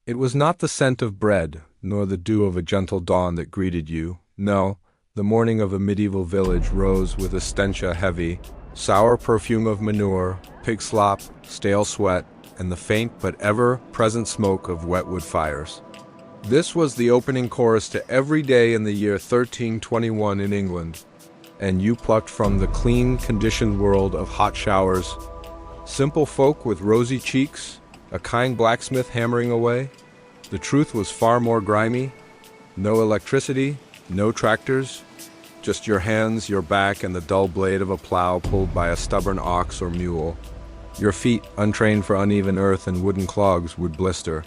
It was not the scent of bread, nor the dew of a gentle dawn that greeted you. No, the morning of a medieval village rose with a stench a heavy, sour perfume of manure, pig slop, stale sweat, and the faint but ever-present smoke of wet wood fires. This was the opening chorus to every day in the year 1321 in England, and you plucked from the clean, conditioned world of hot showers. Simple folk with rosy cheeks, a kind blacksmith hammering away. The truth was far more grimy. No electricity, no tractors, just your hands, your back, and the dull blade of a plow pulled by a stubborn ox or mule. Your feet, untrained for uneven earth and wooden clogs, would blister,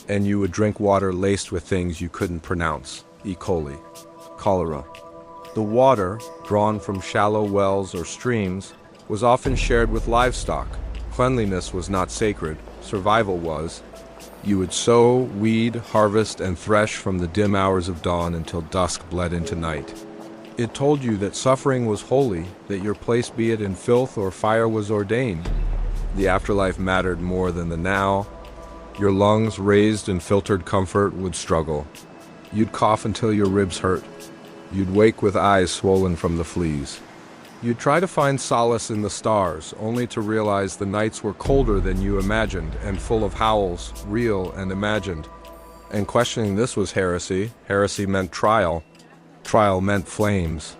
and you would drink water laced with things you couldn't pronounce: E. coli, cholera. The water, drawn from shallow wells or streams, was often shared with livestock. Cleanliness was not sacred, survival was. You would sow, weed, harvest, and thresh from the dim hours of dawn until dusk bled into night. It told you that suffering was holy, that your place, be it in filth or fire, was ordained. The afterlife mattered more than the now. Your lungs, raised in filtered comfort, would struggle. You'd cough until your ribs hurt. You'd wake with eyes swollen from the fleas. You'd try to find solace in the stars, only to realize the nights were colder than you imagined and full of howls, real and imagined. And questioning this was heresy. Heresy meant trial. Trial meant flames.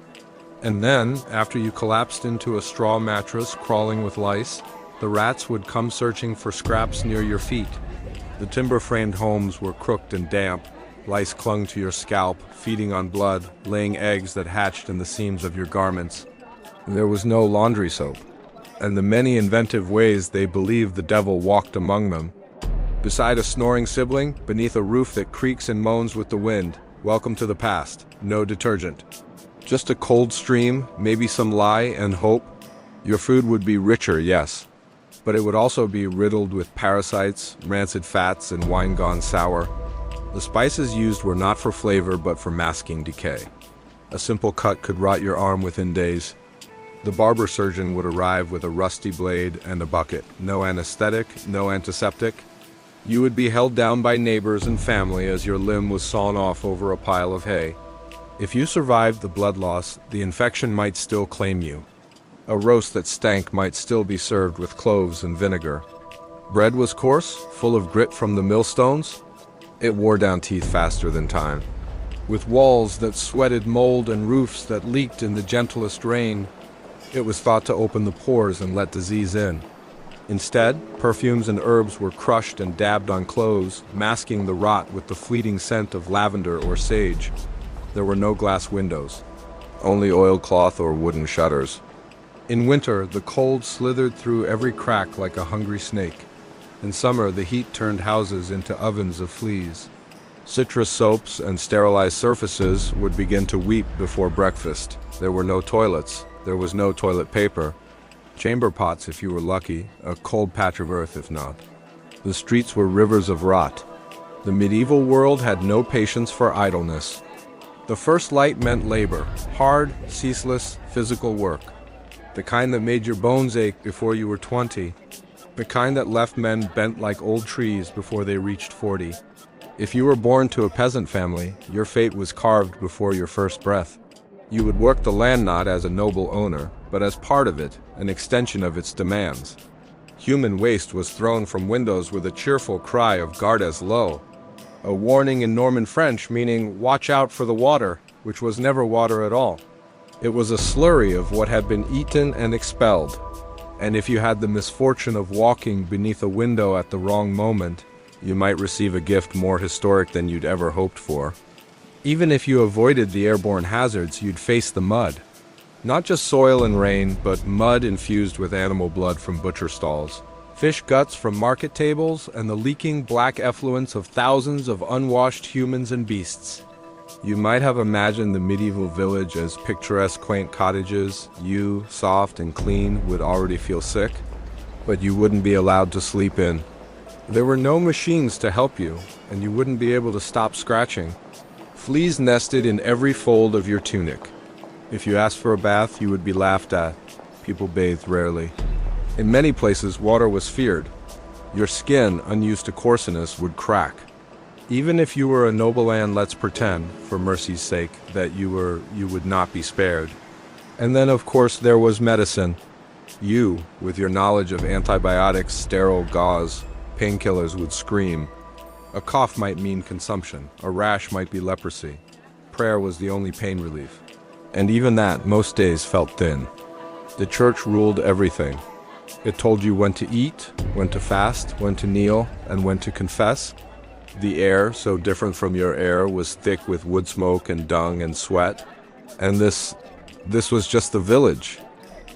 And then, after you collapsed into a straw mattress crawling with lice, the rats would come searching for scraps near your feet. The timber-framed homes were crooked and damp. Lice clung to your scalp, feeding on blood, laying eggs that hatched in the seams of your garments. There was no laundry soap, and the many inventive ways they believed the devil walked among them. Beside a snoring sibling, beneath a roof that creaks and moans with the wind, welcome to the past, no detergent. Just a cold stream, maybe some lie and hope. Your food would be richer, yes, but it would also be riddled with parasites, rancid fats, and wine gone sour. The spices used were not for flavor but for masking decay. A simple cut could rot your arm within days. The barber surgeon would arrive with a rusty blade and a bucket. No anesthetic, no antiseptic. You would be held down by neighbors and family as your limb was sawn off over a pile of hay. If you survived the blood loss, the infection might still claim you. A roast that stank might still be served with cloves and vinegar. Bread was coarse, full of grit from the millstones. It wore down teeth faster than time. With walls that sweated mold and roofs that leaked in the gentlest rain, it was thought to open the pores and let disease in. Instead, perfumes and herbs were crushed and dabbed on clothes, masking the rot with the fleeting scent of lavender or sage. There were no glass windows, only oilcloth or wooden shutters. In winter, the cold slithered through every crack like a hungry snake. In summer, the heat turned houses into ovens of fleas. Citrus soaps and sterilized surfaces would begin to weep before breakfast. There were no toilets. There was no toilet paper. Chamber pots if you were lucky, a cold patch of earth if not. The streets were rivers of rot. The medieval world had no patience for idleness. The first light meant labor, hard, ceaseless, physical work. The kind that made your bones ache before you were 20. The kind that left men bent like old trees before they reached 40. If you were born to a peasant family, your fate was carved before your first breath. You would work the land not as a noble owner, but as part of it, an extension of its demands. Human waste was thrown from windows with a cheerful cry of "Gardes l'eau," a warning in Norman French meaning "watch out for the water," which was never water at all. It was a slurry of what had been eaten and expelled, and if you had the misfortune of walking beneath a window at the wrong moment, you might receive a gift more historic than you'd ever hoped for. Even if you avoided the airborne hazards, you'd face the mud. Not just soil and rain, but mud infused with animal blood from butcher stalls, fish guts from market tables, and the leaking black effluence of thousands of unwashed humans and beasts. You might have imagined the medieval village as picturesque, quaint cottages. You, soft and clean, would already feel sick, but you wouldn't be allowed to sleep in. There were no machines to help you, and you wouldn't be able to stop scratching. Fleas nested in every fold of your tunic. If you asked for a bath, you would be laughed at. People bathed rarely. In many places, water was feared. Your skin, unused to coarseness, would crack. Even if you were a nobleman, let's pretend, for mercy's sake, that you would not be spared. And then, of course, there was medicine. You, with your knowledge of antibiotics, sterile gauze, painkillers, would scream. A cough might mean consumption. A rash might be leprosy. Prayer was the only pain relief. And even that, most days, felt thin. The church ruled everything. It told you when to eat, when to fast, when to kneel, and when to confess. The air, so different from your air, was thick with wood smoke and dung and sweat. And this was just the village.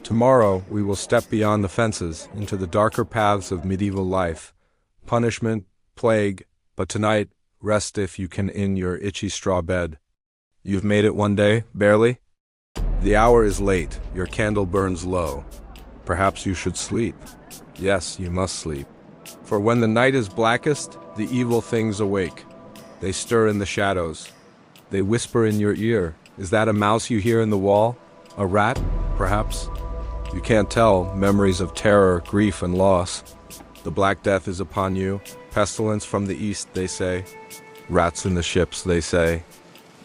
Tomorrow we will step beyond the fences into the darker paths of medieval life. Punishment, plague, but tonight, rest if you can in your itchy straw bed. You've made it one day, barely? The hour is late, your candle burns low. Perhaps you should sleep. Yes, you must sleep. For when the night is blackest, the evil things awake. They stir in the shadows. They whisper in your ear. Is that a mouse you hear in the wall? A rat, perhaps? You can't tell. Memories of terror, grief, and loss. The Black Death is upon you. Pestilence from the east, they say. Rats in the ships, they say.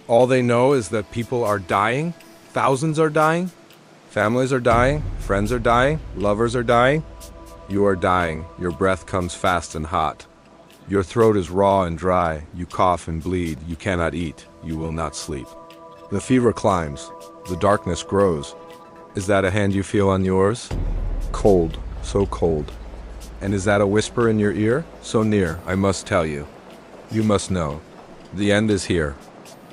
All they know is that people are dying. Thousands are dying. Families are dying. Friends are dying. Lovers are dying. You are dying. Your breath comes fast and hot. Your throat is raw and dry. You cough and bleed. You cannot eat. You will not sleep. The fever climbs. The darkness grows. Is that a hand you feel on yours? Cold, so cold. And is that a whisper in your ear? So near, I must tell you. You must know. The end is here.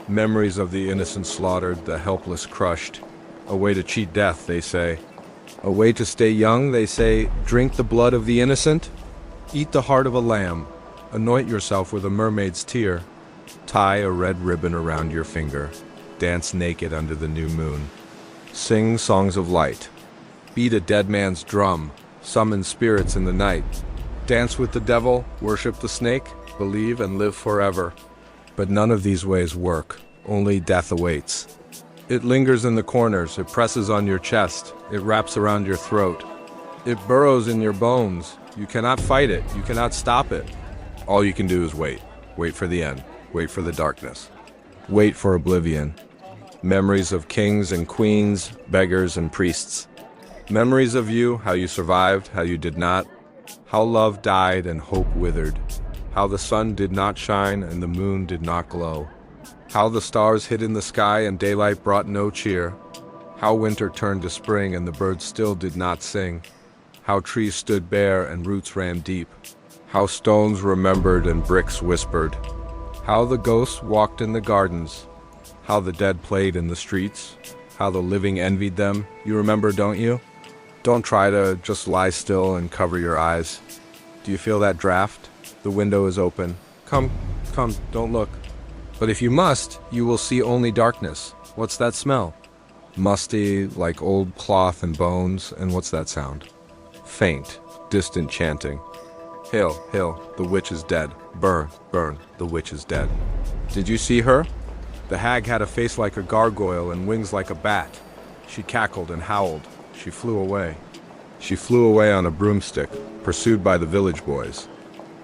Memories of the innocent slaughtered, the helpless crushed. A way to cheat death, they say. A way to stay young, they say. Drink the blood of the innocent. Eat the heart of a lamb. Anoint yourself with a mermaid's tear. Tie a red ribbon around your finger. Dance naked under the new moon. Sing songs of light. Beat a dead man's drum. Summon spirits in the night. Dance with the devil, worship the snake, believe and live forever. But none of these ways work. Only death awaits. It lingers in the corners. It presses on your chest. It wraps around your throat. It burrows in your bones. You cannot fight it. You cannot stop it. All you can do is wait. Wait for the end. Wait for the darkness. Wait for oblivion. Memories of kings and queens, beggars and priests. Memories of you, how you survived, how you did not. How love died and hope withered. How the sun did not shine and the moon did not glow. How the stars hid in the sky and daylight brought no cheer. How winter turned to spring and the birds still did not sing. How trees stood bare and roots ran deep. How stones remembered and bricks whispered. How the ghosts walked in the gardens. How the dead played in the streets. How the living envied them. You remember, don't you? Don't try to just lie still and cover your eyes. Do you feel that draft? The window is open. Come, don't look. But if you must, you will see only darkness. What's that smell? Musty, like old cloth and bones. And what's that sound? Faint, distant chanting. Hail, hail, the witch is dead. Burn, burn, the witch is dead. Did you see her? The hag had a face like a gargoyle and wings like a bat. She cackled and howled. She flew away. She flew away on a broomstick, pursued by the village boys.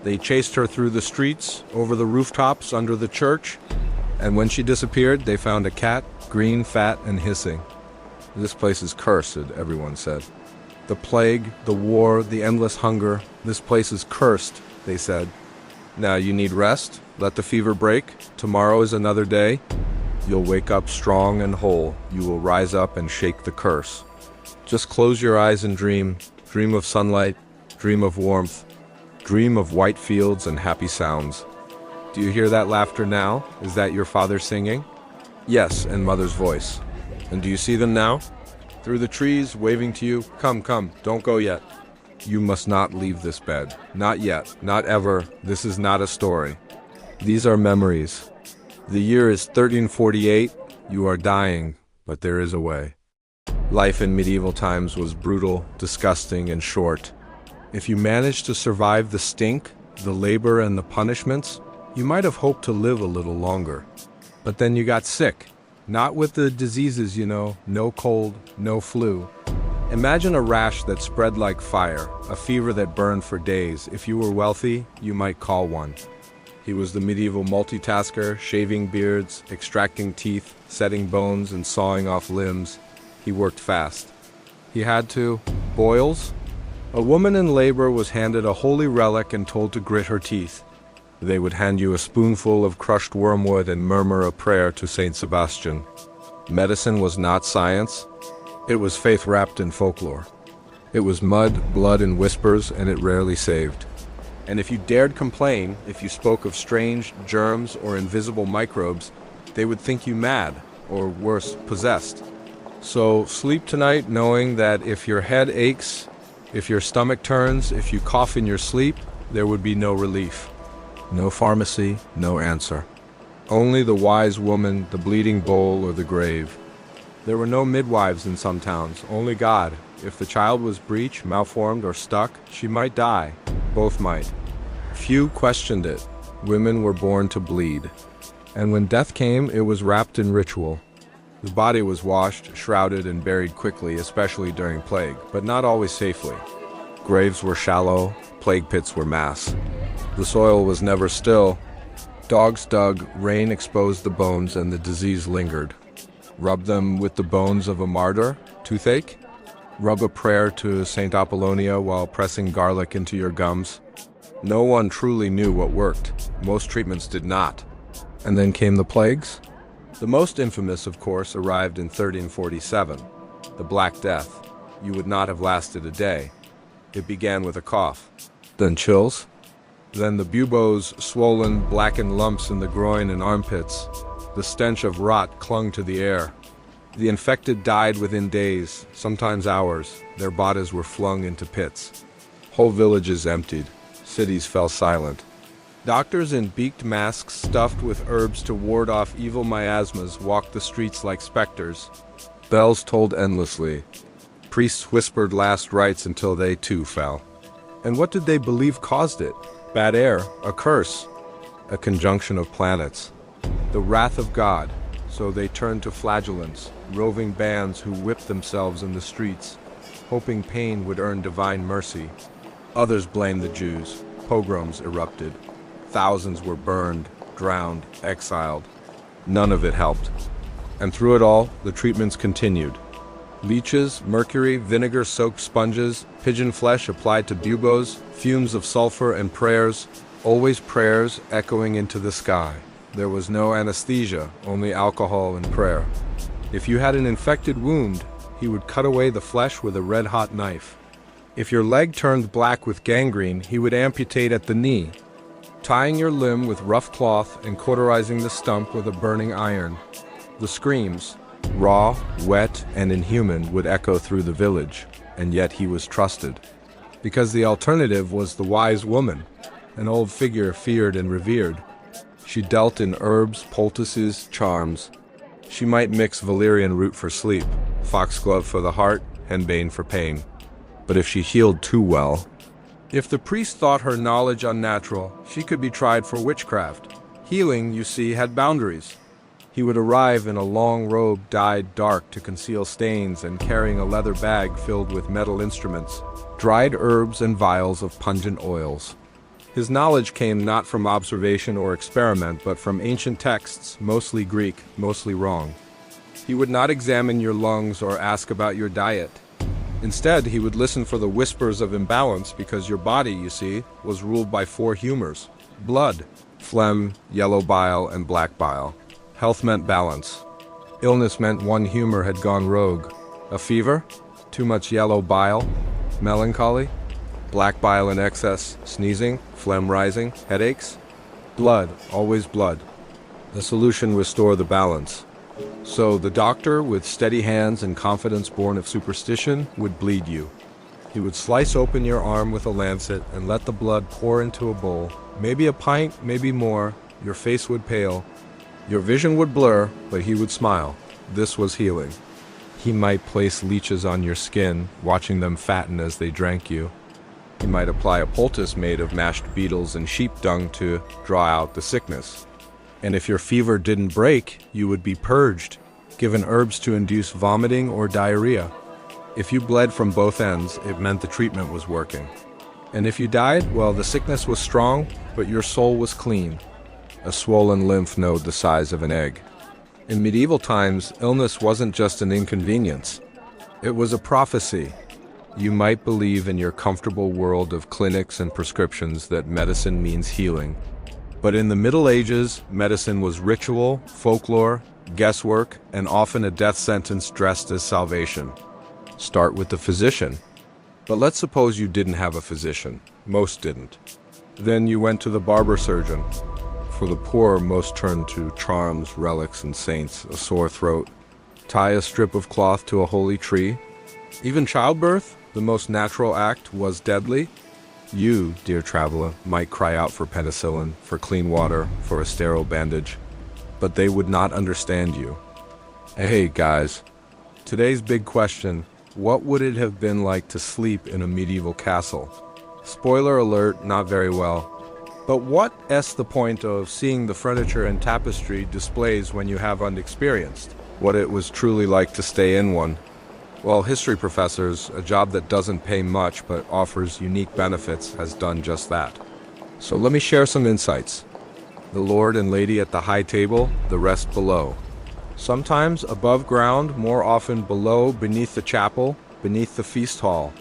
They chased her through the streets, over the rooftops, under the church, and when she disappeared, they found a cat, green, fat, and hissing. This place is cursed, everyone said. The plague, the war, the endless hunger, this place is cursed, they said. Now you need rest, let the fever break, tomorrow is another day. You'll wake up strong and whole, you will rise up and shake the curse. Just close your eyes and dream of sunlight, dream of warmth, dream of white fields and happy sounds. Do you hear that laughter now? Is that your father singing? Yes, and mother's voice. And do you see them now? Through the trees, waving to you, come, don't go yet. You must not leave this bed. Not yet, not ever. This is not a story. These are memories. The year is 1348. You are dying, but there is a way. Life in medieval times was brutal, disgusting, and short. If you managed to survive the stink, the labor, and the punishments, you might have hoped to live a little longer. But then you got sick. Not with the diseases, no cold, no flu. Imagine a rash that spread like fire, a fever that burned for days. If you were wealthy, you might call one. He was the medieval multitasker, shaving beards, extracting teeth, setting bones, and sawing off limbs. He worked fast. He had to. Boils? A woman in labor was handed a holy relic and told to grit her teeth. They would hand you a spoonful of crushed wormwood and murmur a prayer to Saint Sebastian. Medicine was not science. It was faith wrapped in folklore. It was mud, blood, and whispers, and it rarely saved. And if you dared complain, if you spoke of strange germs or invisible microbes, they would think you mad, or worse, possessed. So sleep tonight knowing that if your head aches, if your stomach turns, if you cough in your sleep, there would be no relief. No pharmacy, no answer. Only the wise woman, the bleeding bowl, or the grave. There were no midwives in some towns, only God. If the child was breech, malformed, or stuck, she might die. Both might. Few questioned it. Women were born to bleed. And when death came, it was wrapped in ritual. The body was washed, shrouded, and buried quickly, especially during plague, but not always safely. Graves were shallow, plague pits were mass. The soil was never still. Dogs dug, rain exposed the bones, and the disease lingered. Rub them with the bones of a martyr? Toothache? Rub a prayer to Saint Apollonia while pressing garlic into your gums? No one truly knew what worked. Most treatments did not. And then came the plagues? The most infamous, of course, arrived in 1347. The Black Death. You would not have lasted a day. It began with a cough. Then chills. Then the buboes, swollen, blackened lumps in the groin and armpits. The stench of rot clung to the air. The infected died within days, sometimes hours. Their bodies were flung into pits. Whole villages emptied. Cities fell silent. Doctors in beaked masks stuffed with herbs to ward off evil miasmas walked the streets like specters. Bells tolled endlessly. Priests whispered last rites until they too fell. And what did they believe caused it? Bad air, a curse, a conjunction of planets. The wrath of God. So they turned to flagellants, roving bands who whipped themselves in the streets, hoping pain would earn divine mercy. Others blamed the Jews. Pogroms erupted. Thousands were burned, drowned, exiled. None of it helped. And through it all, the treatments continued. Leeches, mercury, vinegar-soaked sponges, pigeon flesh applied to buboes, fumes of sulfur, and prayers, always prayers echoing into the sky. There was no anesthesia, only alcohol and prayer. If you had an infected wound, he would cut away the flesh with a red-hot knife. If your leg turned black with gangrene, he would amputate at the knee, tying your limb with rough cloth and cauterizing the stump with a burning iron. The screams, raw, wet, and inhuman, would echo through the village, and yet he was trusted. Because the alternative was the wise woman, an old figure feared and revered. She dealt in herbs, poultices, charms. She might mix valerian root for sleep, foxglove for the heart, henbane for pain. But if she healed too well, if the priest thought her knowledge unnatural, she could be tried for witchcraft. Healing, you see, had boundaries. He would arrive in a long robe dyed dark to conceal stains and carrying a leather bag filled with metal instruments, dried herbs and vials of pungent oils. His knowledge came not from observation or experiment, but from ancient texts, mostly Greek, mostly wrong. He would not examine your lungs or ask about your diet. Instead, he would listen for the whispers of imbalance because your body, you see, was ruled by 4 humors: blood, phlegm, yellow bile, and black bile. Health meant balance. Illness meant one humor had gone rogue. A fever? Too much yellow bile? Melancholy? Black bile in excess, sneezing, phlegm rising, headaches? Blood, always blood. The solution: restore the balance. So the doctor, with steady hands and confidence born of superstition, would bleed you. He would slice open your arm with a lancet and let the blood pour into a bowl. Maybe a pint, maybe more. Your face would pale. Your vision would blur, but he would smile. This was healing. He might place leeches on your skin, watching them fatten as they drank you. He might apply a poultice made of mashed beetles and sheep dung to draw out the sickness. And if your fever didn't break, you would be purged, given herbs to induce vomiting or diarrhea. If you bled from both ends, it meant the treatment was working. And if you died, well, the sickness was strong, but your soul was clean. a swollen lymph node the size of an egg. In medieval times, illness wasn't just an inconvenience. It was a prophecy. You might believe in your comfortable world of clinics and prescriptions that medicine means healing. But in the Middle Ages, medicine was ritual, folklore, guesswork, and often a death sentence dressed as salvation. Start with the physician. But let's suppose you didn't have a physician. Most didn't. Then you went to the barber surgeon. For the poor, most turned to charms, relics, and saints, a sore throat. Tie a strip of cloth to a holy tree. Even childbirth, the most natural act, was deadly. You, dear traveler, might cry out for penicillin, for clean water, for a sterile bandage. But they would not understand you. Hey guys, today's big question, what would it have been like to sleep in a medieval castle? Spoiler alert, not very well. But what's the point of seeing the furniture and tapestry displays when you have unexperienced what it was truly like to stay in one? Well, history professors, a job that doesn't pay much but offers unique benefits, has done just that. So let me share some insights. The lord and lady at the high table, the rest below. Sometimes above ground, more often below, beneath the chapel, beneath the feast hall.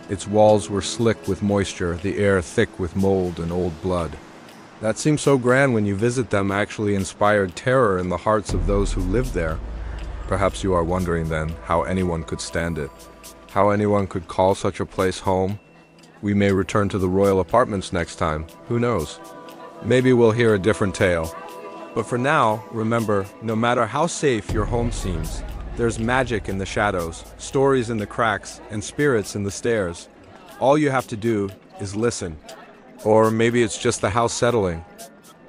Its walls were slick with moisture, the air thick with mold and old blood. That seems so grand when you visit them actually inspired terror in the hearts of those who lived there. Perhaps you are wondering then how anyone could stand it, how anyone could call such a place home. We may return to the royal apartments next time, who knows? Maybe we'll hear a different tale. But for now, remember, no matter how safe your home seems, there's magic in the shadows, stories in the cracks, and spirits in the stairs. All you have to do is listen. Or maybe it's just the house settling.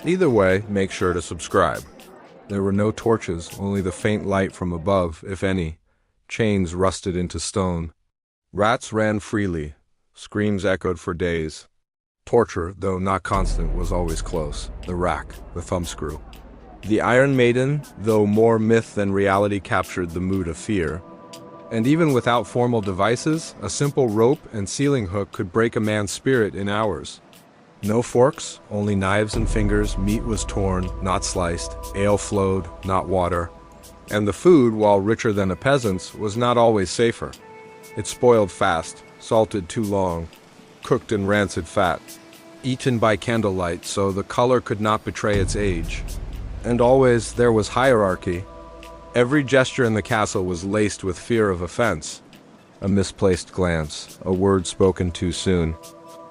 Either way, make sure to subscribe. There were no torches, only the faint light from above, if any. Chains rusted into stone. Rats ran freely. Screams echoed for days. Torture, though not constant, was always close. The rack, the thumbscrew. The Iron Maiden, though more myth than reality, captured the mood of fear. And even without formal devices, a simple rope and ceiling hook could break a man's spirit in hours. No forks, only knives and fingers, meat was torn, not sliced, ale flowed, not water. And the food, while richer than a peasant's, was not always safer. It spoiled fast, salted too long, cooked in rancid fat, eaten by candlelight so the color could not betray its age. And always there was hierarchy. Every gesture in the castle was laced with fear of offense. A misplaced glance, a word spoken too soon.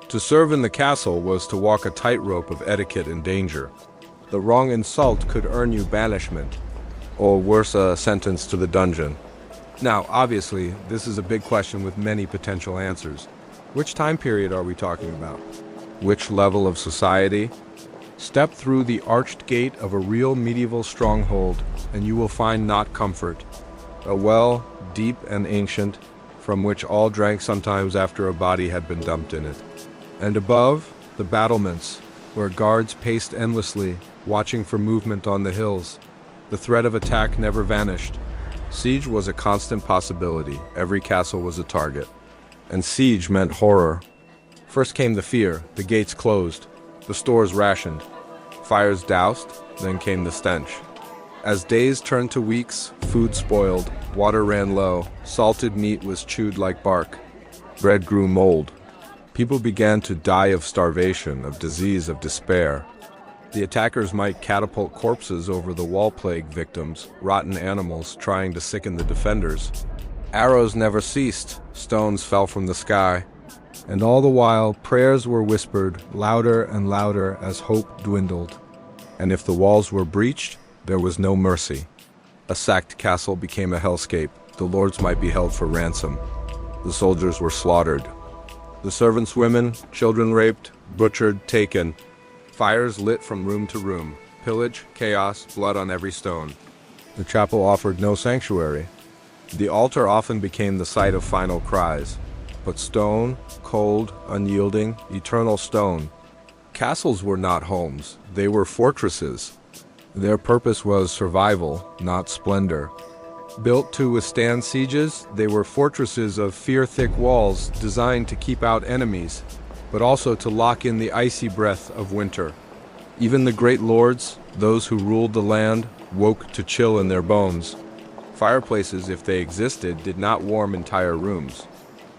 To serve in the castle was to walk a tightrope of etiquette and danger. The wrong insult could earn you banishment, or worse, a sentence to the dungeon. Now, obviously, this is a big question with many potential answers. Which time period are we talking about? Which level of society? Step through the arched gate of a real medieval stronghold, and you will find not comfort, a well, deep and ancient, from which all drank sometimes after a body had been dumped in it. And above, the battlements, where guards paced endlessly, watching for movement on the hills. The threat of attack never vanished. Siege was a constant possibility. Every castle was a target. And siege meant horror. First came the fear, the gates closed, the stores rationed, fires doused, then came the stench. As days turned to weeks, food spoiled, water ran low, salted meat was chewed like bark. Bread grew mold. People began to die of starvation, of disease, of despair. The attackers might catapult corpses over the wall plague victims, rotten animals trying to sicken the defenders. Arrows never ceased, stones fell from the sky. And all the while, prayers were whispered, louder and louder as hope dwindled. And if the walls were breached, there was no mercy. A sacked castle became a hellscape. The lords might be held for ransom. The soldiers were slaughtered. The servants' women, children raped, butchered, taken. Fires lit from room to room. Pillage, chaos, blood on every stone. The chapel offered no sanctuary. The altar often became the site of final cries. But stone, cold, unyielding, eternal stone. Castles were not homes, they were fortresses. Their purpose was survival, not splendor. Built to withstand sieges, they were fortresses of fear-thick walls designed to keep out enemies, but also to lock in the icy breath of winter. Even the great lords, those who ruled the land, woke to chill in their bones. Fireplaces, if they existed, did not warm entire rooms.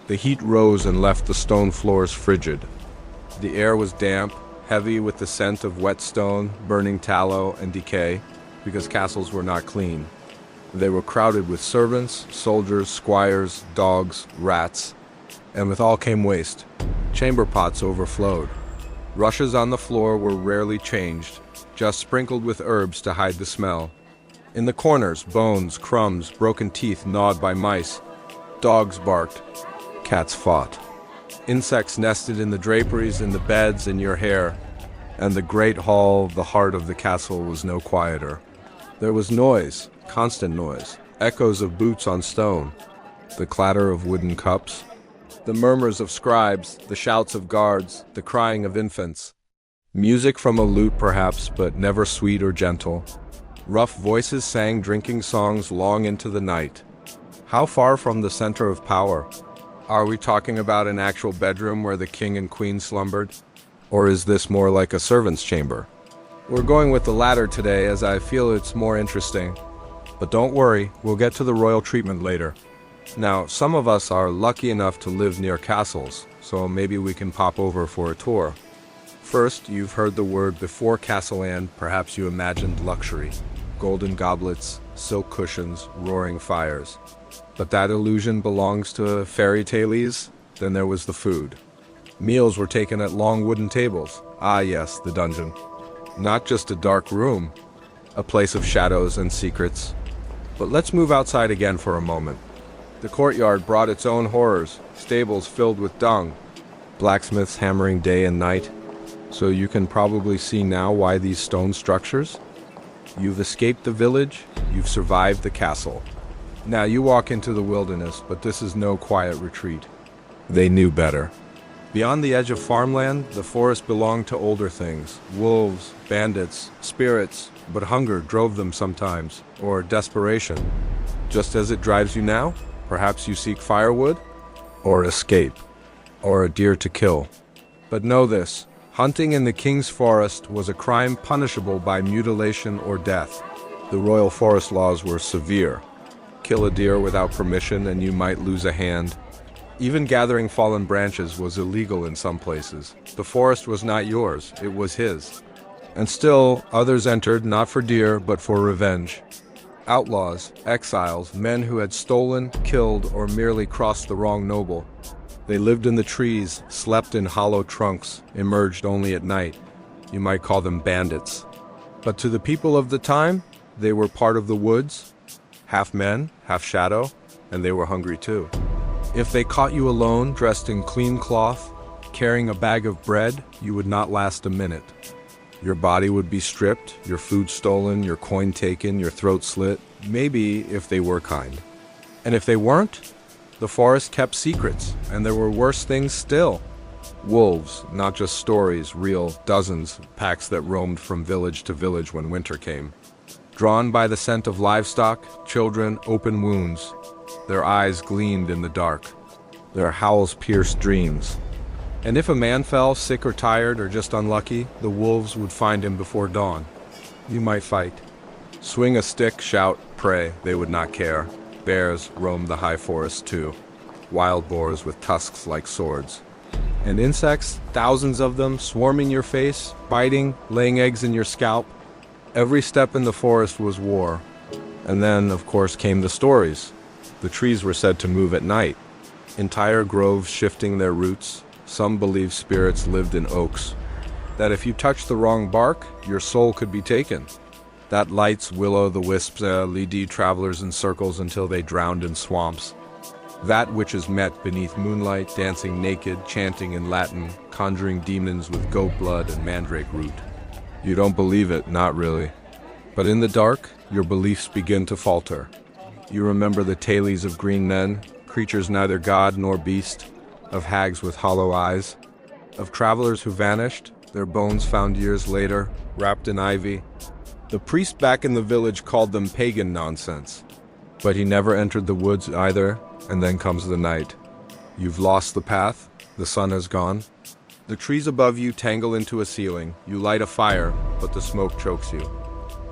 The heat rose and left the stone floors frigid. The air was damp, heavy with the scent of wet stone, burning tallow, and decay, because castles were not clean. They were crowded with servants, soldiers, squires, dogs, rats, and with all came waste. Chamber pots overflowed. Rushes on the floor were rarely changed, just sprinkled with herbs to hide the smell. In the corners, bones, crumbs, broken teeth gnawed by mice. Dogs barked. Cats fought. Insects nested in the draperies, in the beds, in your hair. And the great hall, the heart of the castle, was no quieter. There was noise, constant noise, echoes of boots on stone, the clatter of wooden cups, the murmurs of scribes, the shouts of guards, the crying of infants. Music from a lute perhaps, but never sweet or gentle. Rough voices sang drinking songs long into the night. How far from the center of power? Are we talking about an actual bedroom where the king and queen slumbered? Or is this more like a servant's chamber? We're going with the latter today as I feel it's more interesting. But don't worry, we'll get to the royal treatment later. Now, some of us are lucky enough to live near castles, so maybe we can pop over for a tour. First, you've heard the word before Castleland, perhaps you imagined luxury. Golden goblets, silk cushions, roaring fires. But that illusion belongs to fairy tales. Then there was the food. Meals were taken at long wooden tables. Ah yes, the dungeon. Not just a dark room, a place of shadows and secrets. But let's move outside again for a moment. The courtyard brought its own horrors, stables filled with dung, blacksmiths hammering day and night. So you can probably see now why these stone structures? You've escaped the village, you've survived the castle. Now you walk into the wilderness, but this is no quiet retreat. They knew better. Beyond the edge of farmland, the forest belonged to older things. Wolves, bandits, spirits, but hunger drove them sometimes, or desperation. Just as it drives you now, perhaps you seek firewood, or escape, or a deer to kill. But know this, hunting in the king's forest was a crime punishable by mutilation or death. The royal forest laws were severe. Kill a deer without permission and you might lose a hand. Even gathering fallen branches was illegal in some places. The forest was not yours, it was his. And still, others entered not for deer, but for revenge. Outlaws, exiles, men who had stolen, killed, or merely crossed the wrong noble. They lived in the trees, slept in hollow trunks, emerged only at night. You might call them bandits. But to the people of the time, they were part of the woods, half men, half shadow, and they were hungry too. If they caught you alone, dressed in clean cloth, carrying a bag of bread, you would not last a minute. Your body would be stripped, your food stolen, your coin taken, your throat slit, maybe if they were kind. And if they weren't, the forest kept secrets, and there were worse things still. Wolves, not just stories, real, dozens, packs that roamed from village to village when winter came. Drawn by the scent of livestock, children, open wounds. Their eyes gleamed in the dark. Their howls pierced dreams. And if a man fell, sick or tired or just unlucky, the wolves would find him before dawn. You might fight. Swing a stick, shout, pray, they would not care. Bears roamed the high forest too. Wild boars with tusks like swords. And insects, thousands of them, swarming your face, biting, laying eggs in your scalp. Every step in the forest was war. And then, of course, came the stories. The trees were said to move at night. Entire groves shifting their roots. Some believed spirits lived in oaks. That if you touched the wrong bark, your soul could be taken. That lights will-o'-the-wisps lead travelers in circles until they drowned in swamps. That witches met beneath moonlight, dancing naked, chanting in Latin, conjuring demons with goat blood and mandrake root. You don't believe it, not really. But in the dark, your beliefs begin to falter. You remember the tales of green men, creatures neither god nor beast, of hags with hollow eyes, of travelers who vanished, their bones found years later, wrapped in ivy. The priest back in the village called them pagan nonsense. But he never entered the woods either, and then comes the night. You've lost the path, the sun has gone. The trees above you tangle into a ceiling. You light a fire, but the smoke chokes you.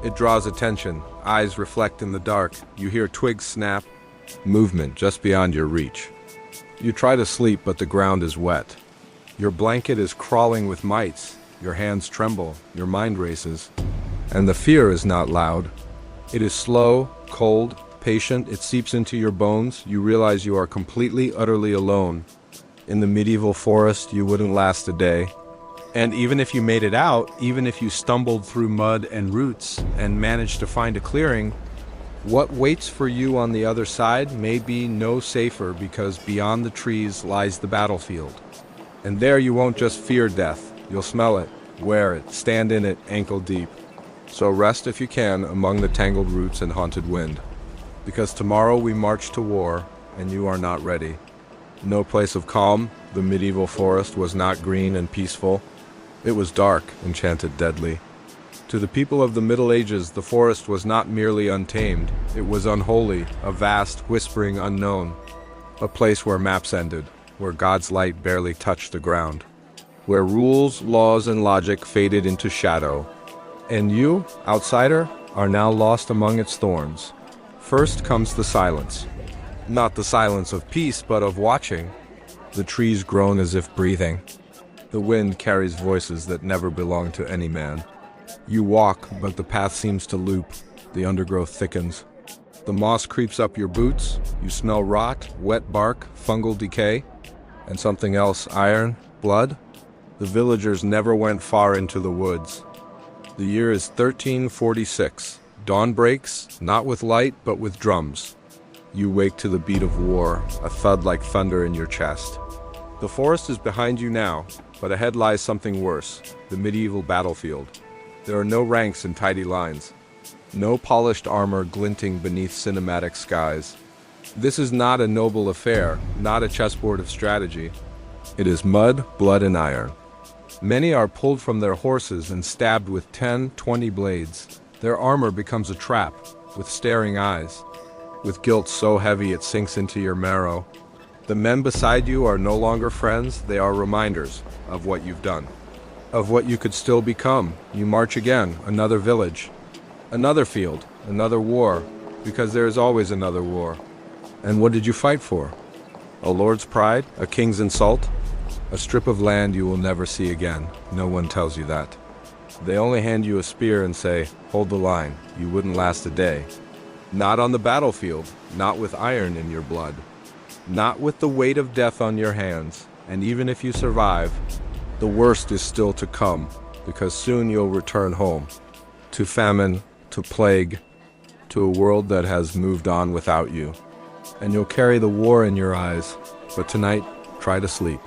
It draws attention. Eyes reflect in the dark. You hear twigs snap. Movement just beyond your reach. You try to sleep, but the ground is wet. Your blanket is crawling with mites. Your hands tremble. Your mind races. And the fear is not loud. It is slow, cold, patient. It seeps into your bones. You realize you are completely, utterly alone. In the medieval forest, you wouldn't last a day. And even if you made it out, even if you stumbled through mud and roots and managed to find a clearing, what waits for you on the other side may be no safer, because beyond the trees lies the battlefield. And there you won't just fear death. You'll smell it, wear it, stand in it ankle deep. So rest if you can among the tangled roots and haunted wind. Because tomorrow we march to war, and you are not ready. No place of calm. The medieval forest was not green and peaceful. It was dark, enchanted, deadly. To the people of the Middle Ages, the forest was not merely untamed. It was unholy, a vast, whispering unknown. A place where maps ended, where God's light barely touched the ground. Where rules, laws, and logic faded into shadow. And you, outsider, are now lost among its thorns. First comes the silence. Not the silence of peace, but of watching. The trees groan as if breathing. The wind carries voices that never belong to any man. You walk, but the path seems to loop. The undergrowth thickens. The moss creeps up your boots. You smell rot, wet bark, fungal decay. And something else, iron, blood. The villagers never went far into the woods. The year is 1346. Dawn breaks, not with light, but with drums. You wake to the beat of war, a thud like thunder in your chest. The forest is behind you now, but ahead lies something worse, the medieval battlefield. There are no ranks in tidy lines. No polished armor glinting beneath cinematic skies. This is not a noble affair, not a chessboard of strategy. It is mud, blood, and iron. Many are pulled from their horses and stabbed with 10, 20 blades. Their armor becomes a trap, with staring eyes, with guilt so heavy it sinks into your marrow. The men beside you are no longer friends, they are reminders of what you've done, of what you could still become. You march again, another village, another field, another war, because there is always another war. And what did you fight for? A lord's pride? A king's insult? A strip of land you will never see again. No one tells you that. They only hand you a spear and say, hold the line, you wouldn't last a day. Not on the battlefield, not with iron in your blood, not with the weight of death on your hands. And even if you survive, the worst is still to come, because soon you'll return home, to famine, to plague, to a world that has moved on without you. And you'll carry the war in your eyes, but tonight, try to sleep.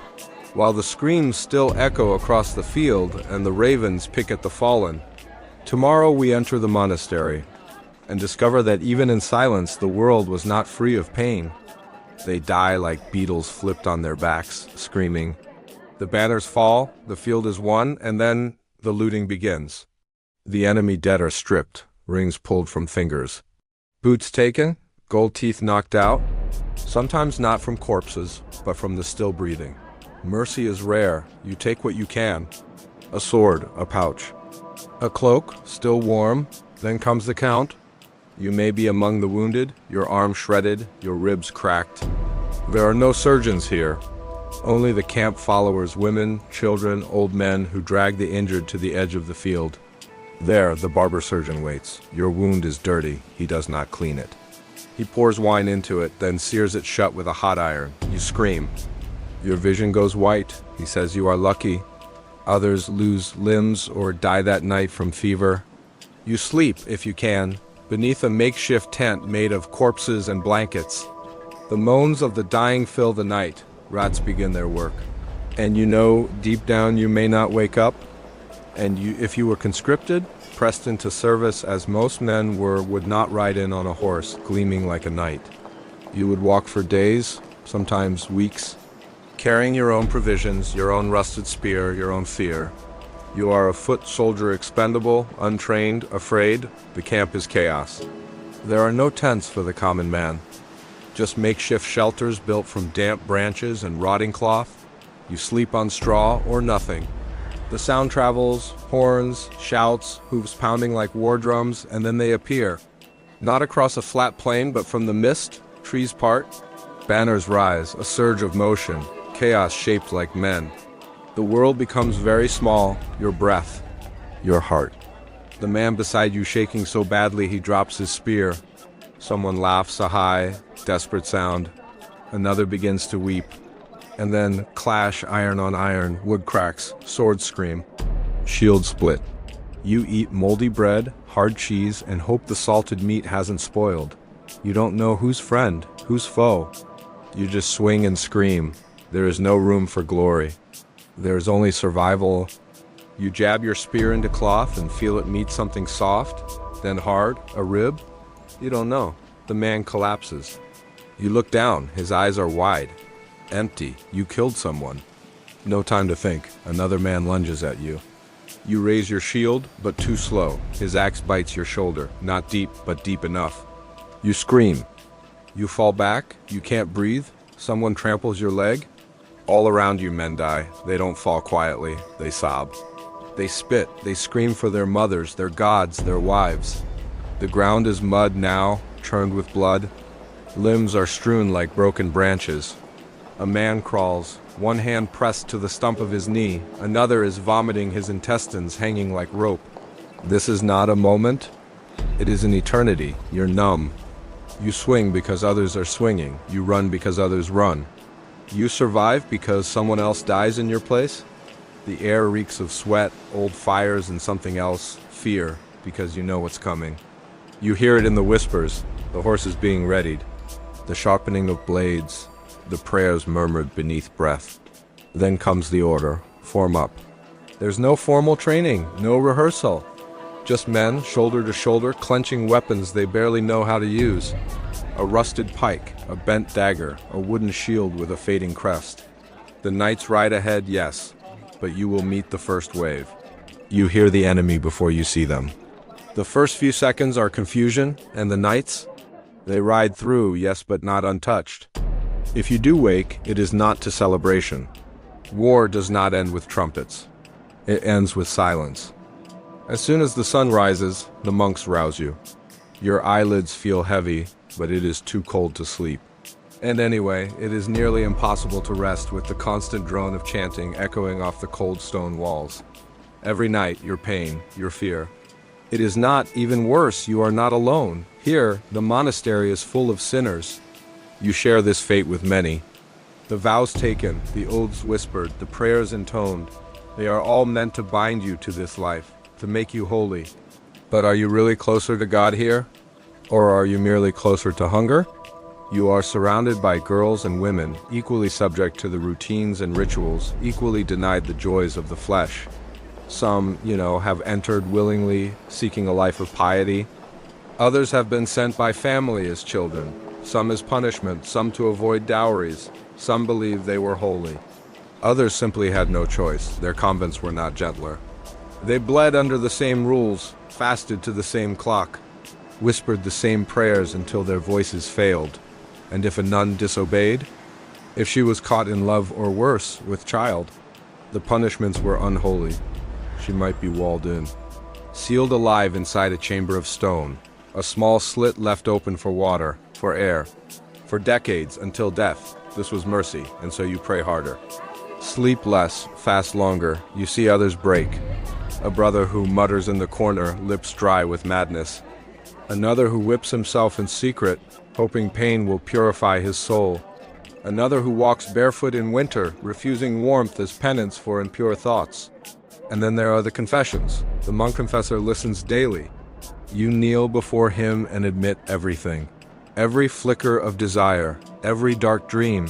While the screams still echo across the field and the ravens pick at the fallen, tomorrow we enter the monastery and discover that even in silence the world was not free of pain. They die like beetles flipped on their backs, screaming. The banners fall, the field is won, and then the looting begins. The enemy dead are stripped, rings pulled from fingers. Boots taken, gold teeth knocked out, sometimes not from corpses, but from the still breathing. Mercy is rare, you take what you can. A sword, a pouch. A cloak, still warm, then comes the count. You may be among the wounded, your arm shredded, your ribs cracked. There are no surgeons here, only the camp followers, women, children, old men who drag the injured to the edge of the field. There, the barber surgeon waits. Your wound is dirty, he does not clean it. He pours wine into it, then sears it shut with a hot iron. You scream. Your vision goes white. He says you are lucky. Others lose limbs or die that night from fever. You sleep, if you can, beneath a makeshift tent made of corpses and blankets. The moans of the dying fill the night. Rats begin their work. And you know, deep down you may not wake up. And if you were conscripted, pressed into service as most men were, would not ride in on a horse, gleaming like a knight. You would walk for days, sometimes weeks, carrying your own provisions, your own rusted spear, your own fear. You are a foot soldier, expendable, untrained, afraid. The camp is chaos. There are no tents for the common man, just makeshift shelters built from damp branches and rotting cloth. You sleep on straw or nothing. The sound travels, horns, shouts, hooves pounding like war drums, and then they appear. Not across a flat plain, but from the mist, trees part. Banners rise, a surge of motion, chaos shaped like men. The world becomes very small, your breath, your heart. The man beside you shaking so badly he drops his spear. Someone laughs a high, desperate sound. Another begins to weep. And then clash iron on iron, wood cracks, swords scream. Shield split. You eat moldy bread, hard cheese, and hope the salted meat hasn't spoiled. You don't know who's friend, who's foe. You just swing and scream. There is no room for glory. There is only survival. You jab your spear into cloth and feel it meet something soft, then hard, a rib. You don't know. The man collapses. You look down, his eyes are wide. Empty. You killed someone. No time to think. Another man lunges at you. You raise your shield, but too slow. His axe bites your shoulder. Not deep, but deep enough. You scream. You fall back. You can't breathe. Someone tramples your leg. All around you men die. They don't fall quietly. They sob. They spit. They scream for their mothers, their gods, their wives. The ground is mud now, churned with blood. Limbs are strewn like broken branches. A man crawls, one hand pressed to the stump of his knee, another is vomiting his intestines hanging like rope. This is not a moment. It is an eternity. You're numb. You swing because others are swinging. You run because others run. You survive because someone else dies in your place. The air reeks of sweat, old fires, and something else, fear, because you know what's coming. You hear it in the whispers, the horses being readied, the sharpening of blades, the prayers murmured beneath breath. Then comes the order, form up. There's no formal training, no rehearsal. Just men, shoulder to shoulder, clenching weapons they barely know how to use. A rusted pike, a bent dagger, a wooden shield with a fading crest. The knights ride ahead, yes, but you will meet the first wave. You hear the enemy before you see them. The first few seconds are confusion, and the knights? They ride through, yes, but not untouched. If you do wake, it is not to celebration. War does not end with trumpets. It ends with silence. As soon as the sun rises, the monks rouse you. Your eyelids feel heavy, but it is too cold to sleep. And anyway, it is nearly impossible to rest with the constant drone of chanting echoing off the cold stone walls. Every night, your pain, your fear. It is not even worse, you are not alone. Here, the monastery is full of sinners. You share this fate with many. The vows taken, the oaths whispered, the prayers intoned, they are all meant to bind you to this life, to make you holy. But are you really closer to God here? Or are you merely closer to hunger? You are surrounded by girls and women, equally subject to the routines and rituals, equally denied the joys of the flesh. Some, have entered willingly, seeking a life of piety. Others have been sent by family as children. Some as punishment, some to avoid dowries. Some believed they were holy. Others simply had no choice. Their convents were not gentler. They bled under the same rules, fasted to the same clock, whispered the same prayers until their voices failed. And if a nun disobeyed, if she was caught in love or worse, with child, the punishments were unholy. She might be walled in, sealed alive inside a chamber of stone, a small slit left open for water, for air. For decades, until death, this was mercy, and so you pray harder. Sleep less, fast longer, you see others break. A brother who mutters in the corner, lips dry with madness. Another who whips himself in secret, hoping pain will purify his soul. Another who walks barefoot in winter, refusing warmth as penance for impure thoughts. And then there are the confessions. The monk confessor listens daily. You kneel before him and admit everything. Every flicker of desire, every dark dream,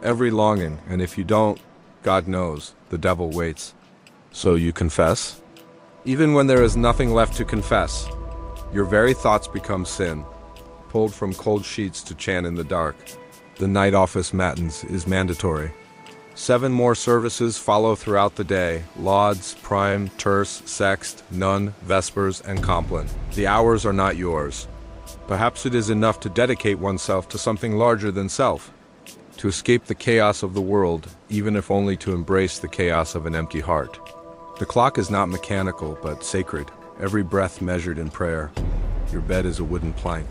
every longing, and if you don't, God knows, the devil waits. So you confess? Even when there is nothing left to confess, your very thoughts become sin, pulled from cold sheets to chant in the dark. The night office matins is mandatory. 7 more services follow throughout the day: lauds, prime, terce, sext, none, vespers, and compline. The hours are not yours. Perhaps it is enough to dedicate oneself to something larger than self. to escape the chaos of the world, even if only to embrace the chaos of an empty heart. The clock is not mechanical, but sacred, every breath measured in prayer. Your bed is a wooden plank.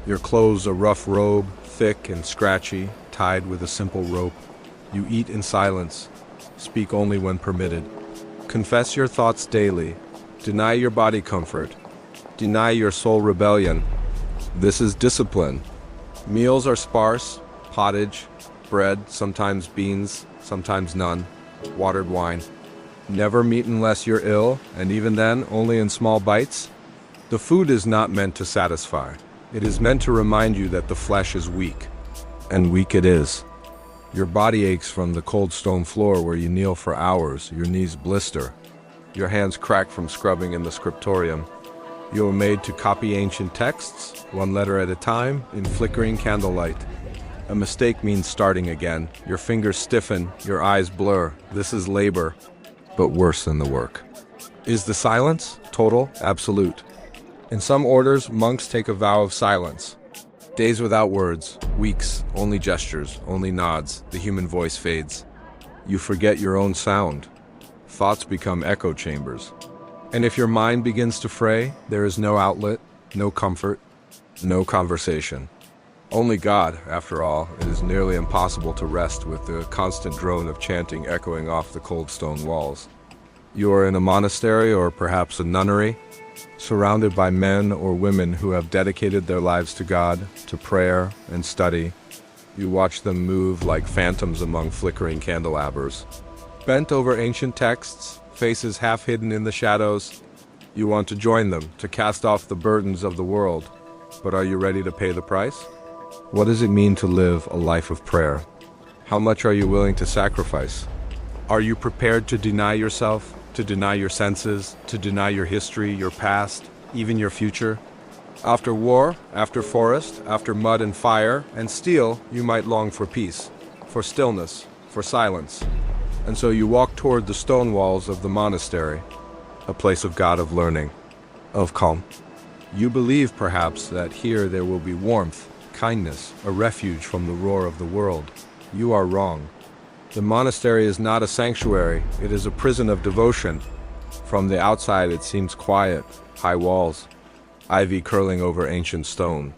Your clothes a rough robe, thick and scratchy, tied with a simple rope. You eat in silence, speak only when permitted. Confess your thoughts daily. Deny your body comfort. Deny your soul rebellion. This is discipline. Meals are sparse, pottage, bread, sometimes beans, sometimes none, watered wine. Never meat unless you're ill, and even then, only in small bites. The food is not meant to satisfy. It is meant to remind you that the flesh is weak. And weak it is. Your body aches from the cold stone floor where you kneel for hours, your knees blister. Your hands crack from scrubbing in the scriptorium. You are made to copy ancient texts, one letter at a time, in flickering candlelight. A mistake means starting again. Your fingers stiffen, your eyes blur. This is labor, but worse than the work. Is the silence total, absolute? In some orders, monks take a vow of silence. Days without words, weeks, only gestures, only nods, the human voice fades. You forget your own sound. Thoughts become echo chambers. And if your mind begins to fray, there is no outlet, no comfort, no conversation. Only God, after all. It is nearly impossible to rest with the constant drone of chanting echoing off the cold stone walls. You are in a monastery or perhaps a nunnery, surrounded by men or women who have dedicated their lives to God, to prayer and study. You watch them move like phantoms among flickering candelabers. Bent over ancient texts, faces half hidden in the shadows, you want to join them, to cast off the burdens of the world. But are you ready to pay the price? What does it mean to live a life of prayer? How much are you willing to sacrifice? Are you prepared to deny yourself? To deny your senses, to deny your history, your past, even your future? After war, after forest, after mud and fire and steel, you might long for peace, for stillness, for silence. And so you walk toward the stone walls of the monastery, a place of God, of learning, of calm. You believe, perhaps, that here there will be warmth, kindness, a refuge from the roar of the world. You are wrong. The monastery is not a sanctuary, it is a prison of devotion. From the outside it seems quiet, high walls, ivy curling over ancient stone.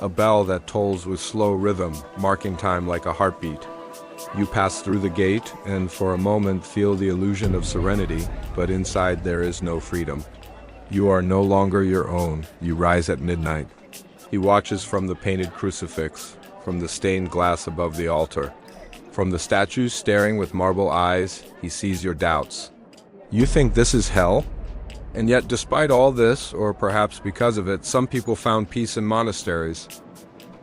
A bell that tolls with slow rhythm, marking time like a heartbeat. You pass through the gate and for a moment feel the illusion of serenity, but inside there is no freedom. You are no longer your own, you rise at midnight. He watches from the painted crucifix, from the stained glass above the altar. From the statues staring with marble eyes, he sees your doubts. You think this is hell? And yet, despite all this, or perhaps because of it, some people found peace in monasteries.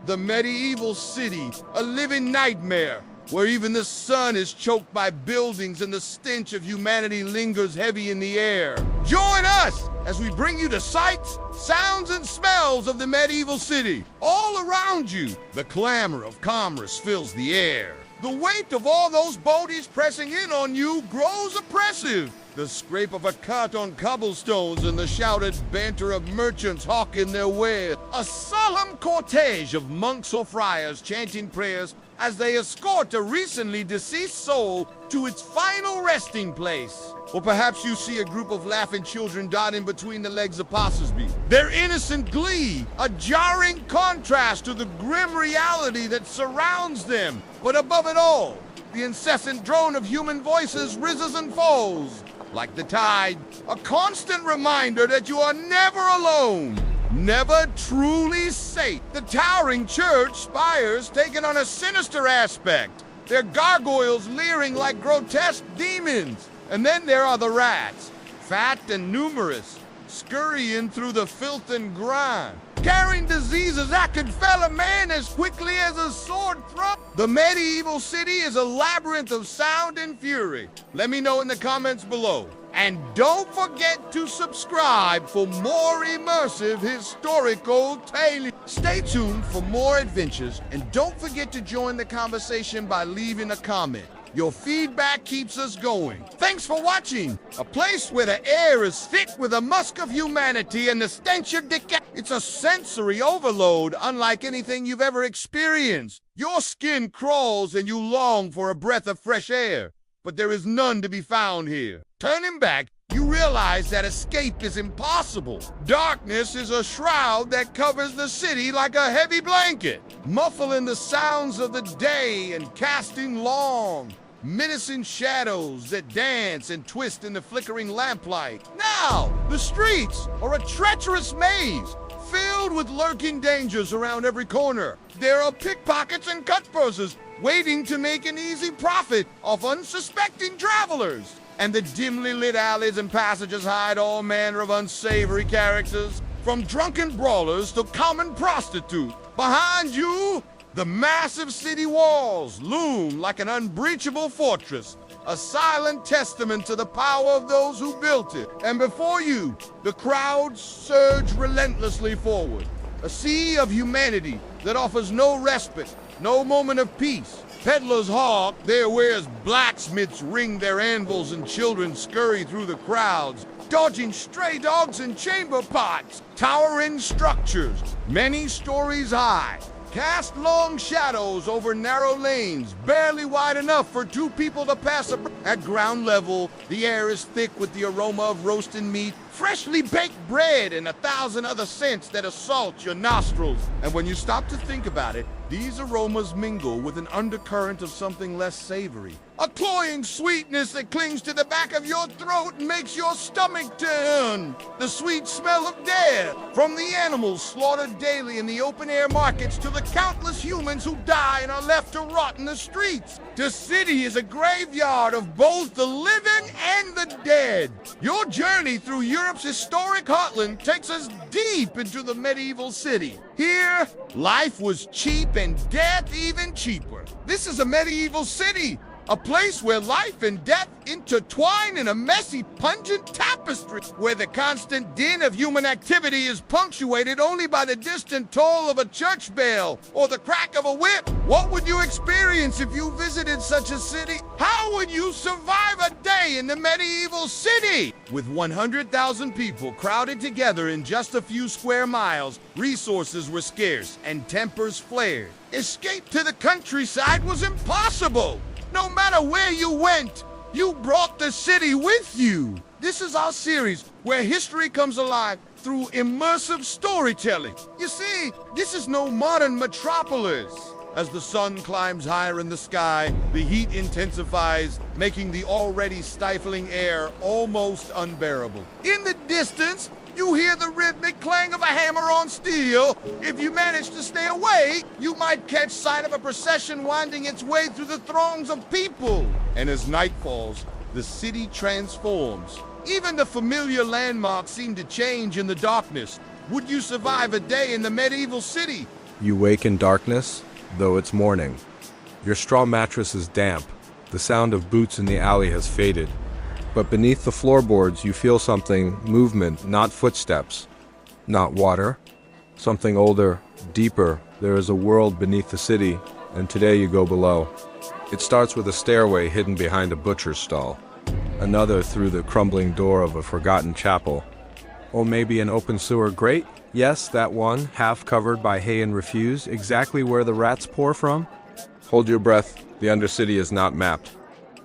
The medieval city, a living nightmare, where even the sun is choked by buildings and the stench of humanity lingers heavy in the air. Join us as we bring you the sights, sounds, and smells of the medieval city. All around you, the clamor of commerce fills the air. The weight of all those bodies pressing in on you grows oppressive. The scrape of a cart on cobblestones and the shouted banter of merchants hawking their wares. A solemn cortege of monks or friars chanting prayers as they escort a recently deceased soul to its final resting place. Or perhaps you see a group of laughing children dotting between the legs of passersby. Their innocent glee, a jarring contrast to the grim reality that surrounds them. But above it all, the incessant drone of human voices rises and falls. Like the tide, a constant reminder that you are never alone, never truly safe. The towering church spires taking on a sinister aspect, their gargoyles leering like grotesque demons. And then there are the rats, fat and numerous, scurrying through the filth and grime, carrying diseases that could fell a man as quickly as a sword thrust. The medieval city is a labyrinth of sound and fury. Let me know in the comments below. And don't forget to subscribe for more immersive historical tales. Stay tuned for more adventures, and don't forget to join the conversation by leaving a comment. Your feedback keeps us going. Thanks for watching. A place where the air is thick with the musk of humanity and the stench of decay. It's a sensory overload unlike anything you've ever experienced. Your skin crawls and you long for a breath of fresh air, but there is none to be found here. Turning back, you realize that escape is impossible. Darkness is a shroud that covers the city like a heavy blanket, muffling the sounds of the day and casting long, menacing shadows that dance and twist in the flickering lamplight. Now, the streets are a treacherous maze, filled with lurking dangers around every corner. There are pickpockets and cutpurses waiting to make an easy profit off unsuspecting travelers. And the dimly lit alleys and passages hide all manner of unsavory characters, from drunken brawlers to common prostitutes. Behind you, the massive city walls loom like an unbreachable fortress, a silent testament to the power of those who built it. And before you, the crowds surge relentlessly forward, a sea of humanity that offers no respite, no moment of peace. Peddlers hawk their wares, blacksmiths ring their anvils, and children scurry through the crowds, dodging stray dogs and chamber pots. Towering structures, many stories high, cast long shadows over narrow lanes, barely wide enough for two people to pass. At ground level, the air is thick with the aroma of roasted meat, freshly baked bread, and 1,000 other scents that assault your nostrils. And when you stop to think about it, these aromas mingle with an undercurrent of something less savory. A cloying sweetness that clings to the back of your throat and makes your stomach turn. The sweet smell of death, from the animals slaughtered daily in the open-air markets to the countless humans who die and are left to rot in the streets. The city is a graveyard of both the living and the dead. Your journey through Europe's historic heartland takes us deep into the medieval city. Here, life was cheap and death even cheaper. This is a medieval city, a place where life and death intertwine in a messy, pungent tapestry, where the constant din of human activity is punctuated only by the distant toll of a church bell or the crack of a whip. What would you experience if you visited such a city? How would you survive a day in the medieval city? With 100,000 people crowded together in just a few square miles, resources were scarce and tempers flared. Escape to the countryside was impossible. No matter where you went, you brought the city with you. This is our series where history comes alive through immersive storytelling. You see, this is no modern metropolis. As the sun climbs higher in the sky, the heat intensifies, making the already stifling air almost unbearable. In the distance, you hear the rhythmic clang of a hammer on steel. If you manage to stay away, you might catch sight of a procession winding its way through the throngs of people. And as night falls, the city transforms. Even the familiar landmarks seem to change in the darkness. Would you survive a day in the medieval city? You wake in darkness, though it's morning. Your straw mattress is damp. The sound of boots in the alley has faded. But beneath the floorboards, you feel something, movement, not footsteps, not water. Something older, deeper. There is a world beneath the city, and today you go below. It starts with a stairway hidden behind a butcher's stall, another through the crumbling door of a forgotten chapel. Or maybe an open sewer grate? Yes, that one, half covered by hay and refuse, exactly where the rats pour from. Hold your breath, the Undercity is not mapped.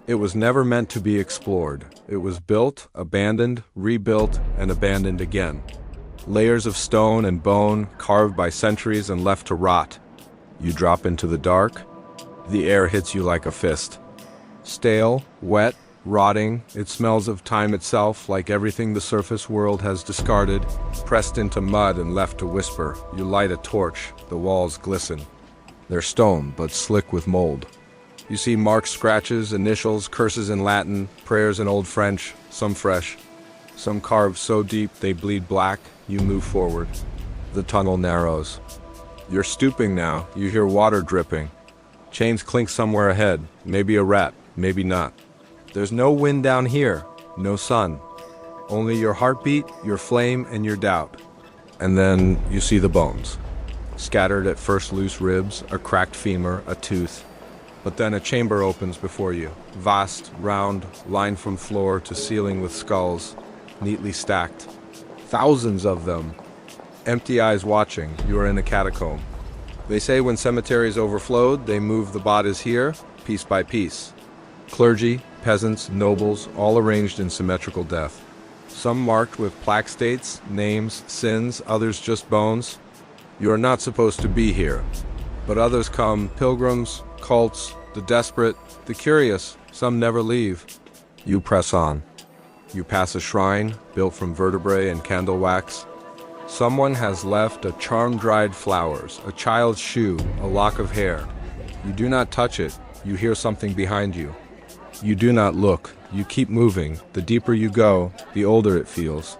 It was never meant to be explored. It was built, abandoned, rebuilt, and abandoned again. Layers of stone and bone, carved by centuries and left to rot. You drop into the dark. The air hits you like a fist. Stale, wet, rotting, it smells of time itself, like everything the surface world has discarded, pressed into mud and left to whisper. You light a torch. The walls glisten. They're stone, but slick with mold. You see marks, scratches, initials, curses in Latin, prayers in Old French, some fresh, some carved so deep they bleed black. You move forward. The tunnel narrows. You're stooping now. You hear water dripping. Chains clink somewhere ahead. Maybe a rat, maybe not. There's no wind down here, no sun. Only your heartbeat, your flame, and your doubt. And then you see the bones. Scattered at first loose ribs, a cracked femur, a tooth. But then a chamber opens before you, vast, round, lined from floor to ceiling with skulls, neatly stacked. Thousands of them. Empty eyes watching, you are in a catacomb. They say when cemeteries overflowed, they moved the bodies here, piece by piece. Clergy, peasants, nobles, all arranged in symmetrical death. Some marked with plaque states, names, sins, others just bones. You are not supposed to be here. But others come, pilgrims, cults, the desperate, the curious, some never leave. You press on. You pass a shrine, built from vertebrae and candle wax. Someone has left a charm-dried flowers, a child's shoe, a lock of hair. You do not touch it, you hear something behind you. You do not look, you keep moving. The deeper you go, the older it feels.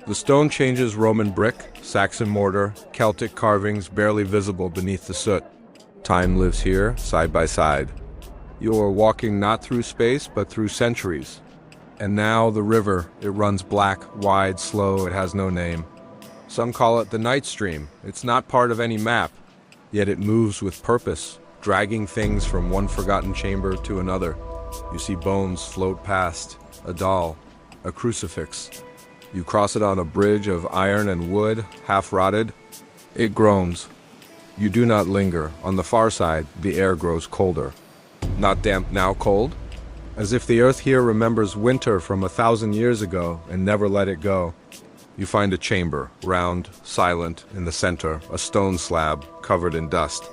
The stone changes Roman brick, Saxon mortar, Celtic carvings barely visible beneath the soot. Time lives here, side by side. You are walking not through space, but through centuries. And now the river, it runs black, wide, slow, it has no name. Some call it the night stream. It's not part of any map, yet it moves with purpose, dragging things from one forgotten chamber to another. You see bones float past, a doll, a crucifix. You cross it on a bridge of iron and wood, half rotted. It groans. You do not linger. On the far side, the air grows colder. Not damp now, cold? As if the earth here remembers winter from 1,000 years ago and never let it go. You find a chamber, round, silent, in the center, a stone slab covered in dust.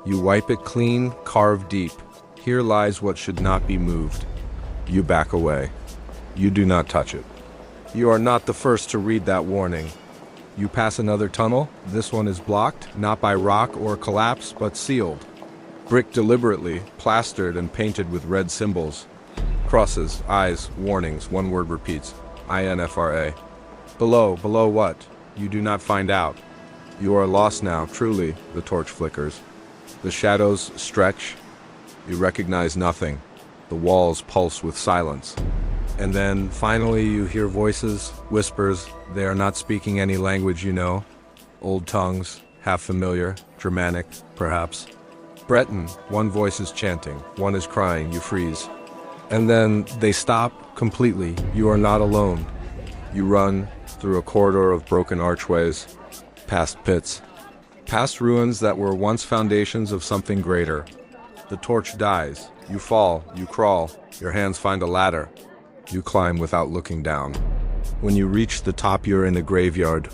You wipe it clean, carve deep. Here lies what should not be moved. You back away. You do not touch it. You are not the first to read that warning. You pass another tunnel. This one is blocked, not by rock or collapse, but sealed. Brick deliberately, plastered and painted with red symbols. Crosses, eyes, warnings, one word repeats. INFRA. Below what? You do not find out. You are lost now, truly, the torch flickers. The shadows stretch. You recognize nothing. The walls pulse with silence. And then, finally, you hear voices, whispers. They are not speaking any language you know. Old tongues, half familiar, Germanic, perhaps. Breton, one voice is chanting, one is crying, you freeze. And then they stop completely. You are not alone. You run through a corridor of broken archways, past pits, past ruins that were once foundations of something greater. The torch dies. You fall, you crawl, your hands find a ladder. You climb without looking down. When you reach the top, you're in a graveyard.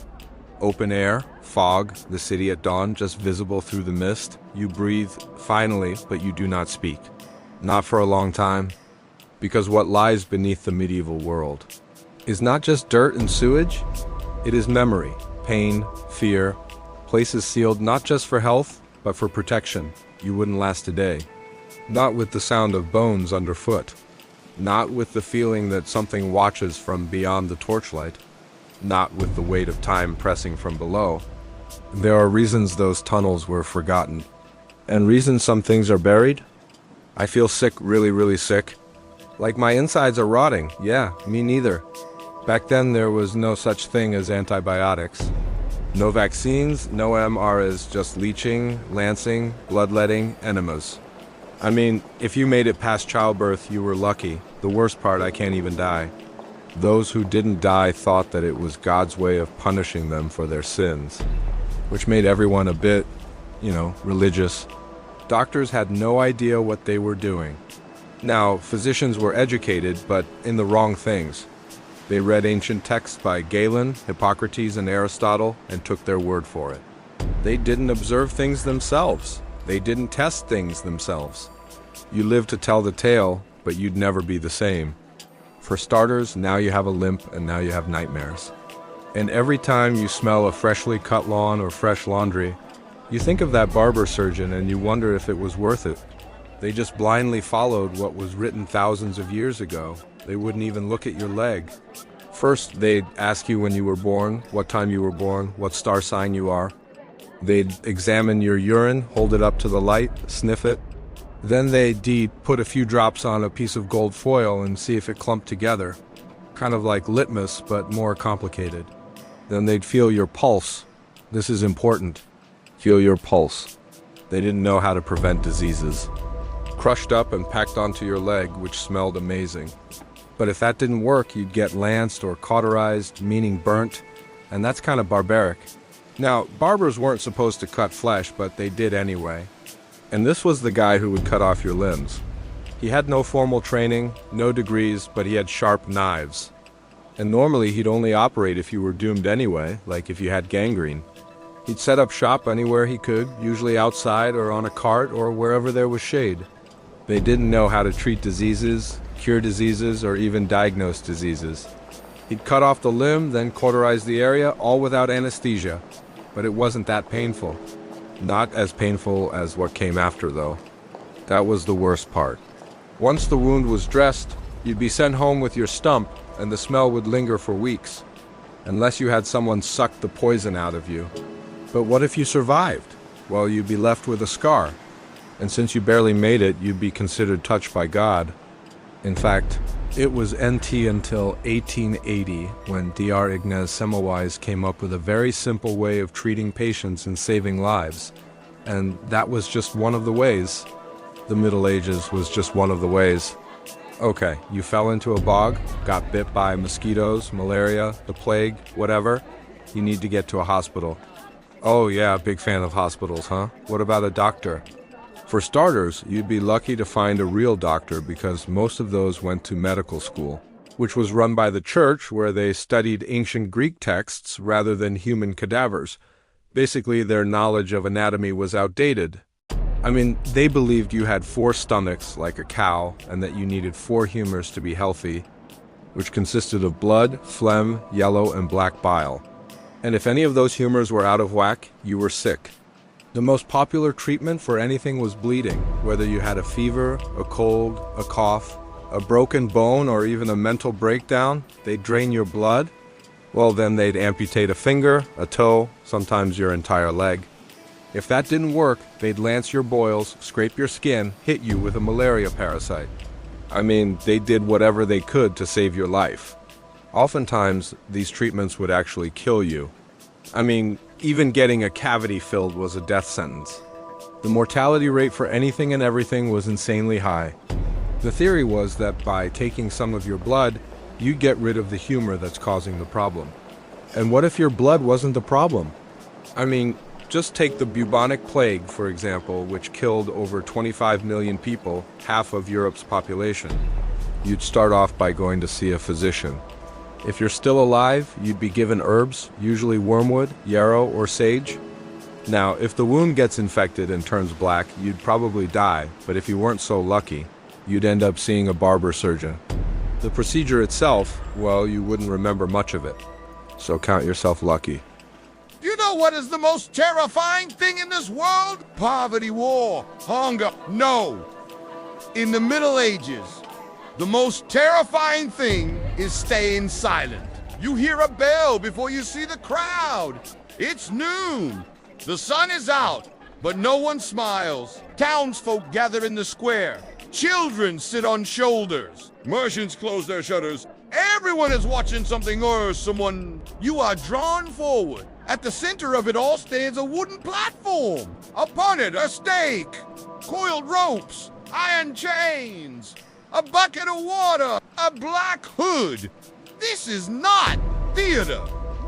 Open air, fog, the city at dawn, just visible through the mist. You breathe, finally, but you do not speak. Not for a long time. Because what lies beneath the medieval world is not just dirt and sewage. It is memory, pain, fear, places sealed not just for health, but for protection. You wouldn't last a day. Not with the sound of bones underfoot. Not with the feeling that something watches from beyond the torchlight. Not with the weight of time pressing from below. There are reasons those tunnels were forgotten. And reasons some things are buried. I feel sick, really, really sick. Like my insides are rotting. Yeah, me neither. Back then there was no such thing as antibiotics. No vaccines, no MRs, just leeching, lancing, bloodletting, enemas. I mean, if you made it past childbirth, you were lucky. The worst part, I can't even die. Those who didn't die thought that it was God's way of punishing them for their sins, which made everyone a bit, religious. Doctors had no idea what they were doing. Now, physicians were educated, but in the wrong things. They read ancient texts by Galen, Hippocrates, and Aristotle and took their word for it. They didn't observe things themselves. They didn't test things themselves. You live to tell the tale, but you'd never be the same. For starters, now you have a limp and now you have nightmares. And every time you smell a freshly cut lawn or fresh laundry, you think of that barber surgeon and you wonder if it was worth it. They just blindly followed what was written thousands of years ago. They wouldn't even look at your leg. First, they'd ask you when you were born, what time you were born, what star sign you are. They'd examine your urine, hold it up to the light, sniff it. Then they'd put a few drops on a piece of gold foil and see if it clumped together. Kind of like litmus, but more complicated. Then they'd feel your pulse. This is important. Feel your pulse. They didn't know how to prevent diseases. crushed up and packed onto your leg, which smelled amazing. But if that didn't work, you'd get lanced or cauterized, meaning burnt, and that's kind of barbaric. Now, barbers weren't supposed to cut flesh, but they did anyway. And this was the guy who would cut off your limbs. He had no formal training, no degrees, but he had sharp knives. And normally he'd only operate if you were doomed anyway, like if you had gangrene. He'd set up shop anywhere he could, usually outside or on a cart or wherever there was shade. They didn't know how to treat diseases, cure diseases, or even diagnose diseases. He'd cut off the limb, then cauterize the area, all without anesthesia. But it wasn't that painful. Not as painful as what came after, though. That was the worst part. Once the wound was dressed, you'd be sent home with your stump, and the smell would linger for weeks, unless you had someone suck the poison out of you. But what if you survived? Well, you'd be left with a scar. And since you barely made it, you'd be considered touched by God. In fact, it was NT until 1880 when Dr. Ignaz Semmelweis came up with a very simple way of treating patients and saving lives. And that was just one of the ways. The Middle Ages was just one of the ways. Okay, you fell into a bog, got bit by mosquitoes, malaria, the plague, whatever. You need to get to a hospital. Oh yeah, big fan of hospitals, huh? What about a doctor? For starters, you'd be lucky to find a real doctor because most of those went to medical school, which was run by the church where they studied ancient Greek texts rather than human cadavers. Basically, their knowledge of anatomy was outdated. I mean, they believed you had 4 stomachs like a cow and that you needed 4 humors to be healthy, which consisted of blood, phlegm, yellow, and black bile. And if any of those humors were out of whack, you were sick. The most popular treatment for anything was bleeding, whether you had a fever, a cold, a cough, a broken bone, or even a mental breakdown. They'd drain your blood. Well, then they'd amputate a finger, a toe, sometimes your entire leg. If that didn't work, they'd lance your boils, scrape your skin, hit you with a malaria parasite. I mean, they did whatever they could to save your life. Oftentimes, these treatments would actually kill you. I mean, even getting a cavity filled was a death sentence. The mortality rate for anything and everything was insanely high. The theory was that by taking some of your blood, you'd get rid of the humor that's causing the problem. And what if your blood wasn't the problem? I mean, just take the bubonic plague, for example, which killed over 25 million people, half of Europe's population. You'd start off by going to see a physician. If you're still alive, you'd be given herbs, usually wormwood, yarrow, or sage. Now, if the wound gets infected and turns black, you'd probably die, but if you weren't so lucky, you'd end up seeing a barber surgeon. The procedure itself, well, you wouldn't remember much of it, so count yourself lucky. You know what is the most terrifying thing in this world? Poverty, war, hunger. No. In the Middle Ages, the most terrifying thing is staying silent. You hear a bell before you see the crowd. It's noon. The sun is out, but no one smiles. Townsfolk gather in the square. Children sit on shoulders. Merchants close their shutters. Everyone is watching something or someone. You are drawn forward. At the center of it all stands a wooden platform. Upon it, a stake, coiled ropes, iron chains, a bucket of water, a black hood. This is not theater.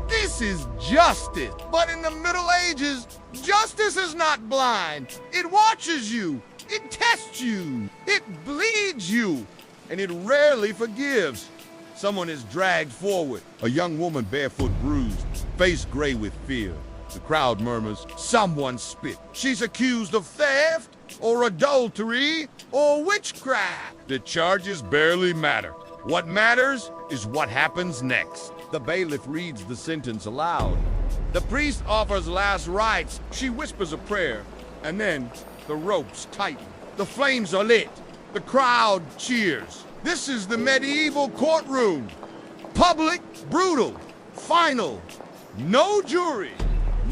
This is justice. But in the Middle Ages, justice is not blind. It watches you. It tests you. It bleeds you. And it rarely forgives. Someone is dragged forward. A young woman barefoot, bruised, face gray with fear. The crowd murmurs, someone spit. She's accused of theft, or adultery, or witchcraft. The charges barely matter. What matters is what happens next. The bailiff reads the sentence aloud. The priest offers last rites. She whispers a prayer, and then the ropes tighten. The flames are lit. The crowd cheers. This is the medieval courtroom. Public, brutal, final. No jury,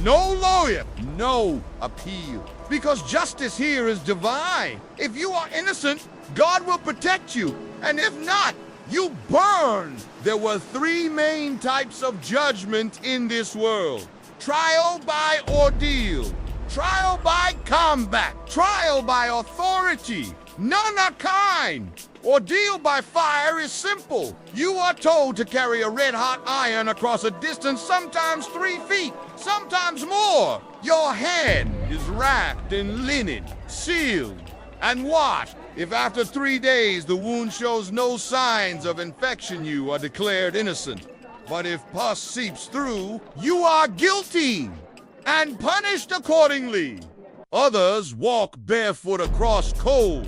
no lawyer, no appeal. Because justice here is divine. If you are innocent, God will protect you. And if not, you burn. There were 3 main types of judgment in this world. Trial by ordeal, trial by combat, trial by authority. None are kind. Ordeal by fire is simple. You are told to carry a red-hot iron across a distance sometimes 3 feet, sometimes more. Your hand is wrapped in linen, sealed, and washed. If after 3 days the wound shows no signs of infection, you are declared innocent. But if pus seeps through, you are guilty and punished accordingly. Others walk barefoot across coals.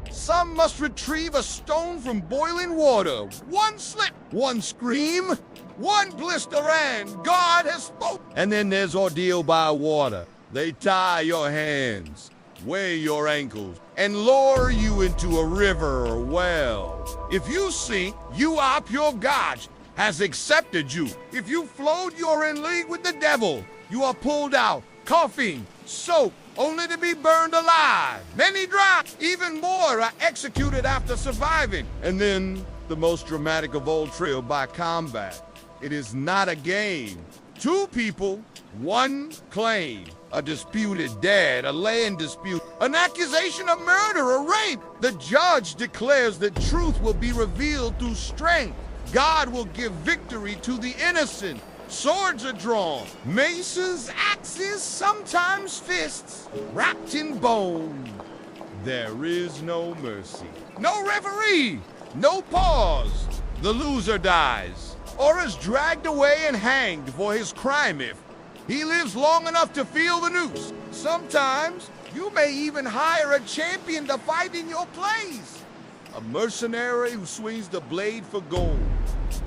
Some must retrieve a stone from boiling water. One slip, one scream, one blister, and God has spoken. And then there's ordeal by water. They tie your hands, weigh your ankles, and lower you into a river or well. If you sink, you are pure God has accepted you. If you float, you're in league with the devil. You are pulled out, coughing, soaked, only to be burned alive. Many drown, even more are executed after surviving. And then the most dramatic of all, trial by combat. It is not a game. 2 people, 1 claim. A disputed dead, a land dispute, an accusation of murder or rape. The judge declares that truth will be revealed through strength. God will give victory to the innocent. Swords are drawn, maces, axes, sometimes fists, wrapped in bone. There is no mercy, no referee, no pause. The loser dies, or is dragged away and hanged for his crime if he lives long enough to feel the noose. Sometimes you may even hire a champion to fight in your place, a mercenary who swings the blade for gold.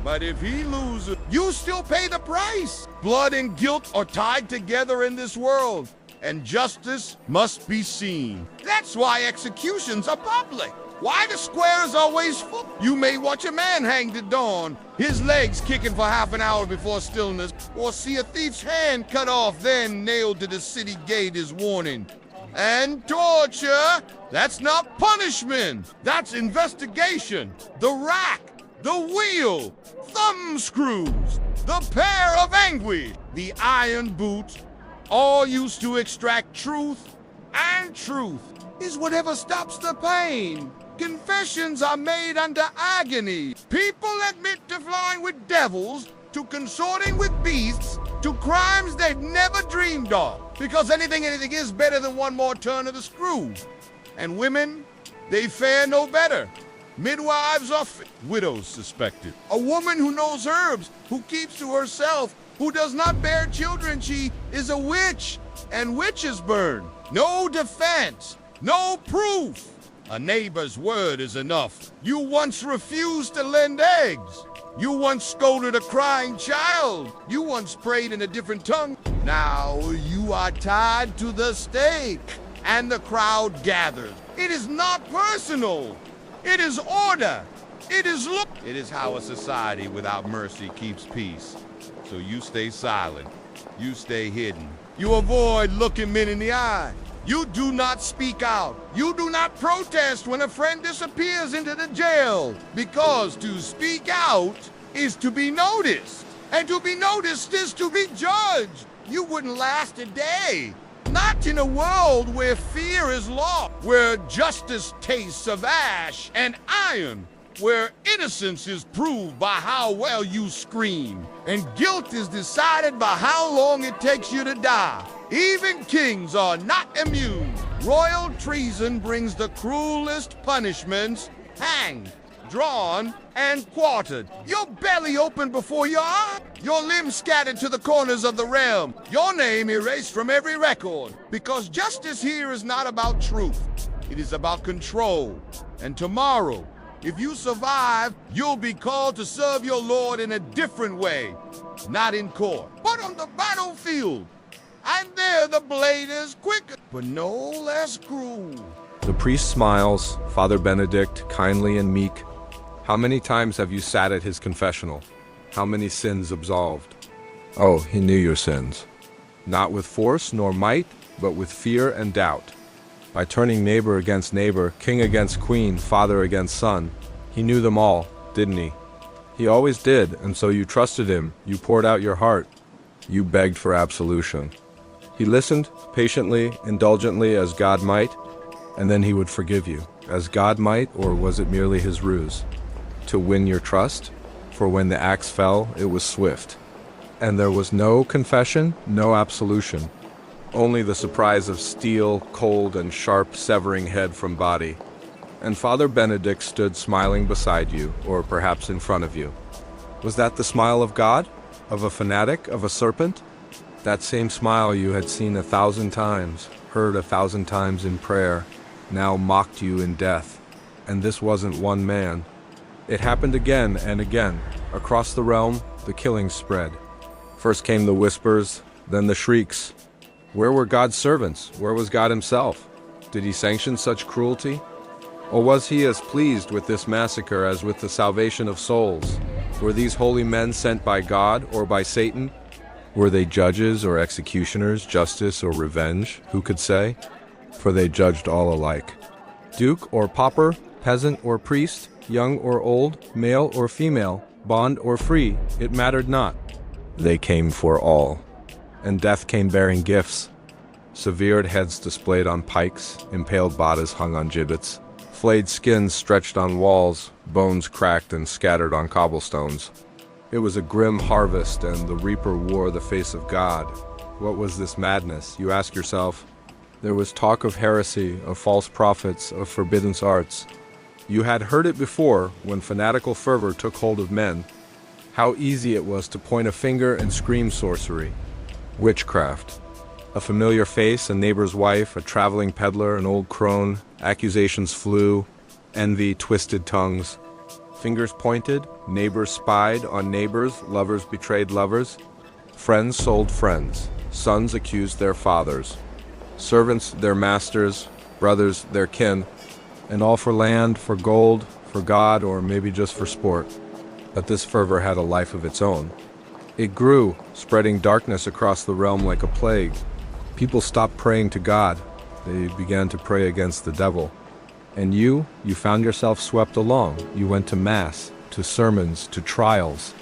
But if he loses, you still pay the price. Blood and guilt are tied together in this world, and justice must be seen. That's why executions are public. Why the square is always full. You may watch a man hanged at dawn, his legs kicking for half an hour before stillness, or see a thief's hand cut off, then nailed to the city gate as warning. And torture, that's not punishment. That's investigation. The rack, the wheel, thumb screws, the pair of anguish, the iron boots, all used to extract truth, and truth is whatever stops the pain. Confessions are made under agony. People admit to flying with devils, to consorting with beasts, to crimes they've never dreamed of, because anything is better than one more turn of the screw. And women, they fare no better. Midwives are widows suspected. A woman who knows herbs, who keeps to herself, who does not bear children, she is a witch, and witches burn. No defense, no proof. A neighbor's word is enough. You once refused to lend eggs. You once scolded a crying child. You once prayed in a different tongue. Now you are tied to the stake, and the crowd gathers. It is not personal. It is order. It is look. It is how a society without mercy keeps peace. So you stay silent. You stay hidden. You avoid looking men in the eye. You do not speak out. You do not protest when a friend disappears into the jail. Because to speak out is to be noticed. And to be noticed is to be judged. You wouldn't last a day. Not in a world where fear is law, where justice tastes of ash and iron, where innocence is proved by how well you scream, and guilt is decided by how long it takes you to die. Even kings are not immune. Royal treason brings the cruelest punishments: hanged, drawn, and quartered. Your belly open before your eye, your limbs scattered to the corners of the realm, your name erased from every record. Because justice here is not about truth, it is about control. And tomorrow, if you survive, you'll be called to serve your Lord in a different way. Not in court, but on the battlefield. And there the blade is quicker, but no less cruel. The priest smiles, Father Benedict, kindly and meek. How many times have you sat at his confessional? How many sins absolved? Oh, he knew your sins. Not with force nor might, but with fear and doubt. By turning neighbor against neighbor, king against queen, father against son, he knew them all, didn't he? He always did, and so you trusted him, you poured out your heart. You begged for absolution. He listened, patiently, indulgently as God might, and then he would forgive you. as God might, or was it merely his ruse? To win your trust? For when the axe fell, it was swift. And there was no confession, no absolution. Only the surprise of steel, cold and sharp, severing head from body. And Father Benedict stood smiling beside you, or perhaps in front of you. Was that the smile of God? Of a fanatic? Of a serpent? That same smile you had seen 1,000 times, heard 1,000 times in prayer, now mocked you in death. And this wasn't one man. It happened again and again. Across the realm, the killings spread. First came the whispers, then the shrieks. Where were God's servants? Where was God himself? Did he sanction such cruelty? Or was he as pleased with this massacre as with the salvation of souls? Were these holy men sent by God or by Satan? Were they judges or executioners, justice or revenge? Who could say? For they judged all alike. Duke or pauper, peasant or priest, young or old, male or female, bond or free, it mattered not. They came for all. And death came bearing gifts. Severed heads displayed on pikes, impaled bodies hung on gibbets, flayed skins stretched on walls, bones cracked and scattered on cobblestones. It was a grim harvest, and the reaper wore the face of God. What was this madness, you ask yourself? There was talk of heresy, of false prophets, of forbidden arts. You had heard it before, when fanatical fervor took hold of men. How easy it was to point a finger and scream sorcery. Witchcraft. A familiar face, a neighbor's wife, a traveling peddler, an old crone. Accusations flew, envy, twisted tongues. Fingers pointed, neighbors spied on neighbors, lovers betrayed lovers. Friends sold friends, sons accused their fathers. Servants their masters, brothers their kin. And all for land, for gold, for God, or maybe just for sport. But this fervor had a life of its own. It grew, spreading darkness across the realm like a plague. People stopped praying to God. They began to pray against the devil. And you found yourself swept along. You went to mass, to sermons, to trials.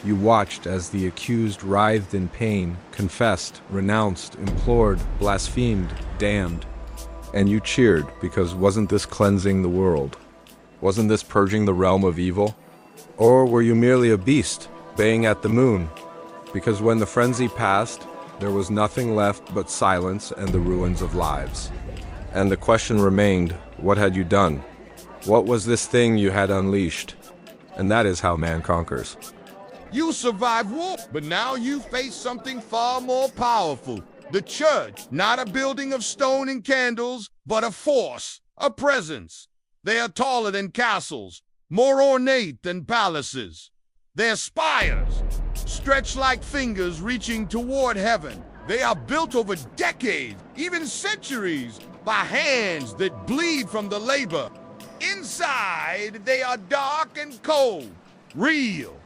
You watched as the accused writhed in pain, confessed, renounced, implored, blasphemed, damned. And you cheered, because wasn't this cleansing the world? Wasn't this purging the realm of evil? Or were you merely a beast, baying at the moon? Because when the frenzy passed, there was nothing left but silence and the ruins of lives. And the question remained, what had you done? What was this thing you had unleashed? And that is how man conquers. You survived war, but now you face something far more powerful. The church, not a building of stone and candles, but a force, a presence. They are taller than castles, more ornate than palaces. Their spires stretch like fingers reaching toward heaven. They are built over decades, even centuries, by hands that bleed from the labor. Inside, they are dark and cold, real,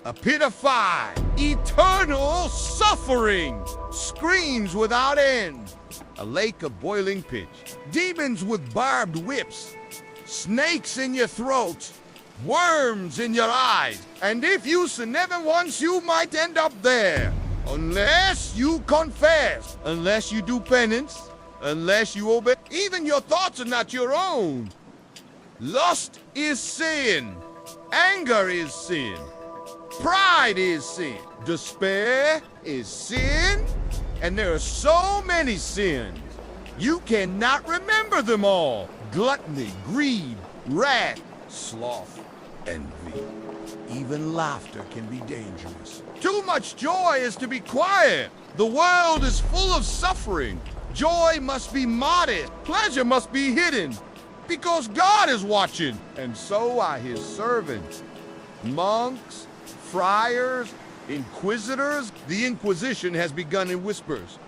a pit of fire, eternal suffering, screams without end, a lake of boiling pitch, demons with barbed whips, snakes in your throat, worms in your eyes, and if you sin never once, you might end up there. Unless you confess, unless you do penance, unless you obey. Even your thoughts are not your own. Lust is sin. Anger is sin. Pride is sin. Despair is sin. And there are so many sins. You cannot remember them all. Gluttony, greed, wrath, sloth, envy. Even laughter can be dangerous. Too much joy is to be quiet. The world is full of suffering. Joy must be modest. Pleasure must be hidden. Because God is watching, and so are his servants. Monks, friars, inquisitors. The Inquisition has begun in whispers.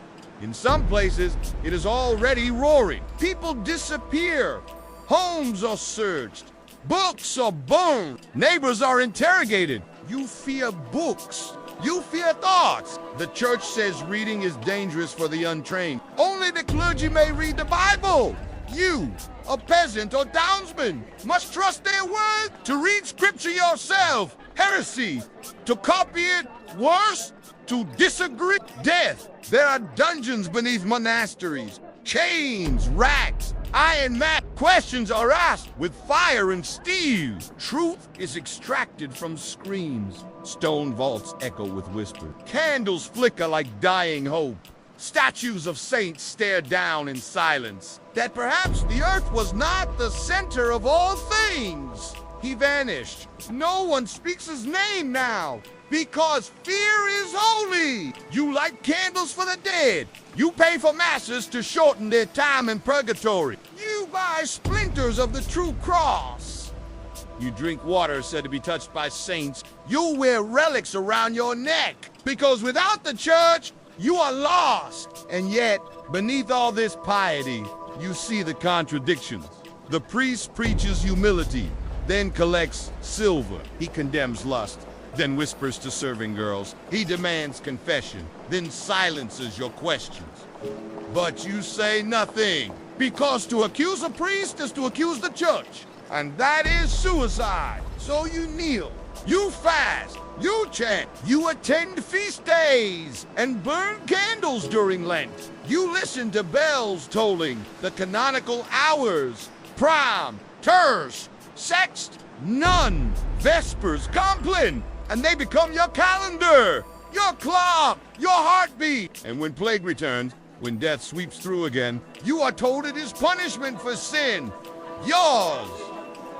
In some places, it is already roaring. People disappear. Homes are searched. Books are burned. Neighbors are interrogated. You fear books. You fear thoughts. The church says reading is dangerous for the untrained. Only the clergy may read the Bible. You, a peasant or townsman, must trust their word to read scripture yourself. Heresy, to copy it, worse, to disagree. Death. There are dungeons beneath monasteries, Chains, racks, iron mat. Questions are asked with fire and steel. Truth is extracted from screams. Stone vaults echo with whispers. Candles flicker like dying hope. Statues of saints stare down in silence. That perhaps the earth was not the center of all things. He vanished. No one speaks his name now, because fear is holy. You light candles for the dead. You pay for masses to shorten their time in purgatory. You buy splinters of the true cross. You drink water said to be touched by saints. You wear relics around your neck, because without the church, you are lost. And yet, beneath all this piety, you see the contradictions. The priest preaches humility, then collects silver. He condemns lust, then whispers to serving girls. He demands confession, then silences your questions. But you say nothing, because to accuse a priest is to accuse the church, and that is suicide. So you kneel, you fast, you chant, you attend feast days, and burn candles during Lent. You listen to bells tolling, the canonical hours, prom, terce, sext, nun, vespers, compline, and they become your calendar, your clock, your heartbeat. And when plague returns, when death sweeps through again, you are told it is punishment for sin. Yours,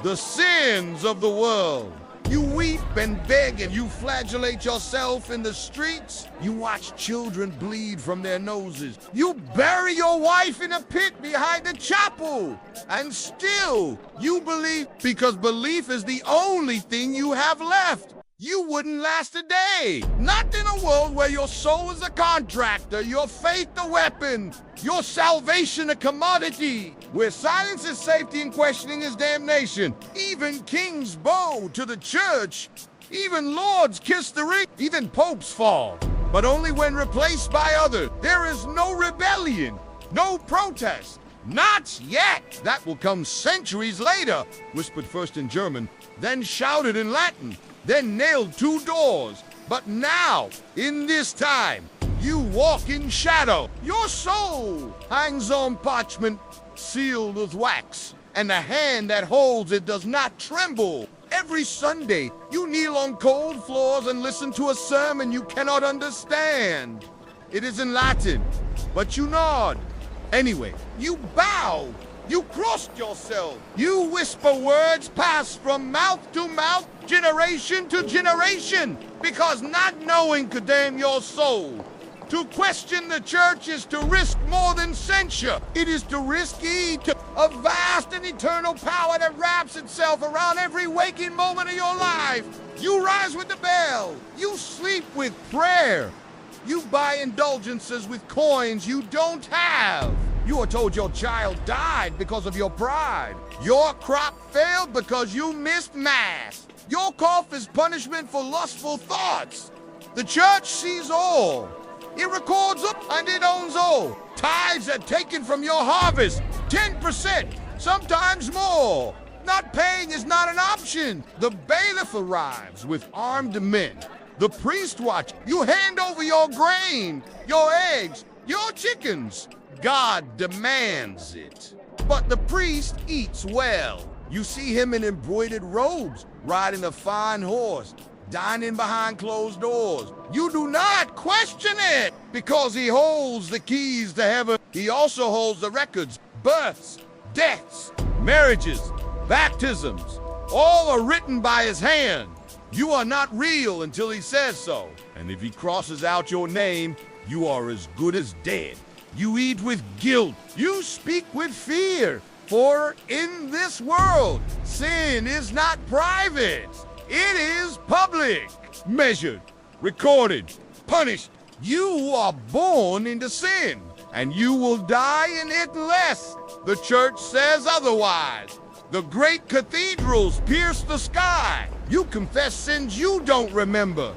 the sins of the world. You weep and beg and you flagellate yourself in the streets. You watch children bleed from their noses. You bury your wife in a pit behind the chapel. And still, you believe, because belief is the only thing you have left. You wouldn't last a day. Not in a world where your soul is a contractor, your faith a weapon, your salvation a commodity, where silence is safety and questioning is damnation. Even kings bow to the church, even lords kiss the ring, even popes fall, but only when replaced by others. There is no rebellion, no protest. Not yet. That will come centuries later, whispered first in German, then shouted in Latin, then nailed 2 doors. But now, in this time, you walk in shadow. Your soul hangs on parchment sealed with wax, and the hand that holds it does not tremble. Every Sunday, you kneel on cold floors and listen to a sermon you cannot understand. It is in Latin, but you nod. Anyway, you bow. You crossed yourself. You whisper words passed from mouth to mouth, generation to generation, because not knowing could damn your soul. To question the church is to risk more than censure. It is to risk a vast and eternal power that wraps itself around every waking moment of your life. You rise with the bell. You sleep with prayer. You buy indulgences with coins you don't have. You are told your child died because of your pride. Your crop failed because you missed mass. Your cough is punishment for lustful thoughts. The church sees all. It records up and it owns all. Tithes are taken from your harvest, 10%, sometimes more. Not paying is not an option. The bailiff arrives with armed men. The priest watch. You hand over your grain, your eggs, your chickens. God demands it. But the priest eats well. You see him in embroidered robes, riding a fine horse, dining behind closed doors. You do not question it, because he holds the keys to heaven. He also holds the records, births, deaths, marriages, baptisms. All are written by his hand. You are not real until he says so. And if he crosses out your name, you are as good as dead. You eat with guilt. You speak with fear. For in this world, sin is not private. It is public. Measured, recorded, punished. You are born into sin, and you will die in it unless the church says otherwise. The great cathedrals pierce the sky. You confess sins you don't remember.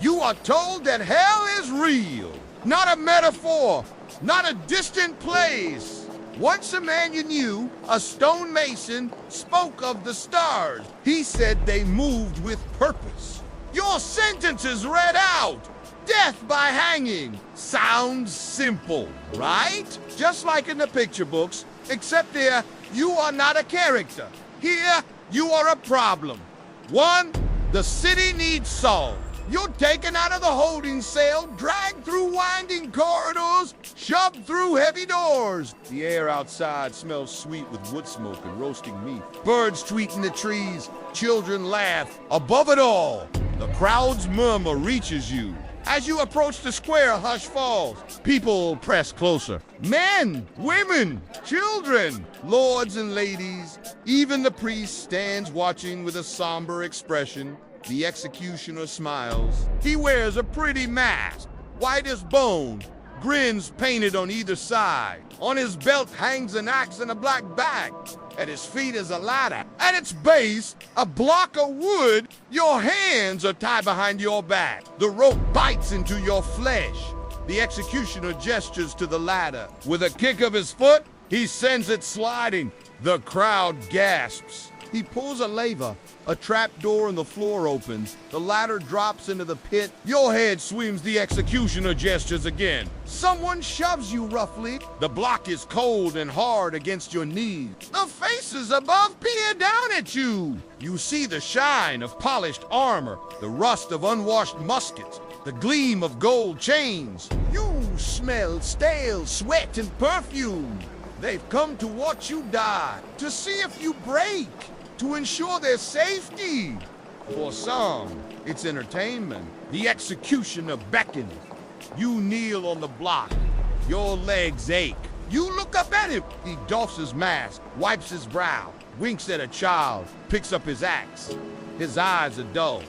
You are told that hell is real, not a metaphor, not a distant place. Once a man you knew, a stonemason, spoke of the stars. He said they moved with purpose. Your sentence is read out. Death by hanging. Sounds simple, right? Just like in the picture books, except here, you are not a character. Here, you are a problem. One, the city needs solved. You're taken out of the holding cell, dragged through winding corridors, shoved through heavy doors. The air outside smells sweet with wood smoke and roasting meat. Birds tweet in the trees, children laugh. Above it all, the crowd's murmur reaches you. As you approach the square, a hush falls. People press closer. Men, women, children, lords and ladies. Even the priest stands watching with a somber expression. The executioner smiles. He wears a pretty mask, white as bone, grins painted on either side. On his belt hangs an axe and a black bag. At his feet is a ladder. At its base, a block of wood. Your hands are tied behind your back. The rope bites into your flesh. The executioner gestures to the ladder. With a kick of his foot, he sends it sliding. The crowd gasps. He pulls a lever. A trap door in the floor opens. The ladder drops into the pit. Your head swims. The executioner gestures again. Someone shoves you roughly. The block is cold and hard against your knees. The faces above peer down at you. You see the shine of polished armor, the rust of unwashed muskets, the gleam of gold chains. You smell stale sweat and perfume. They've come to watch you die, to see if you break, to ensure their safety. For some, it's entertainment. The executioner beckons. You kneel on the block. Your legs ache. You look up at him. He doffs his mask, wipes his brow, winks at a child, picks up his axe. His eyes are dull.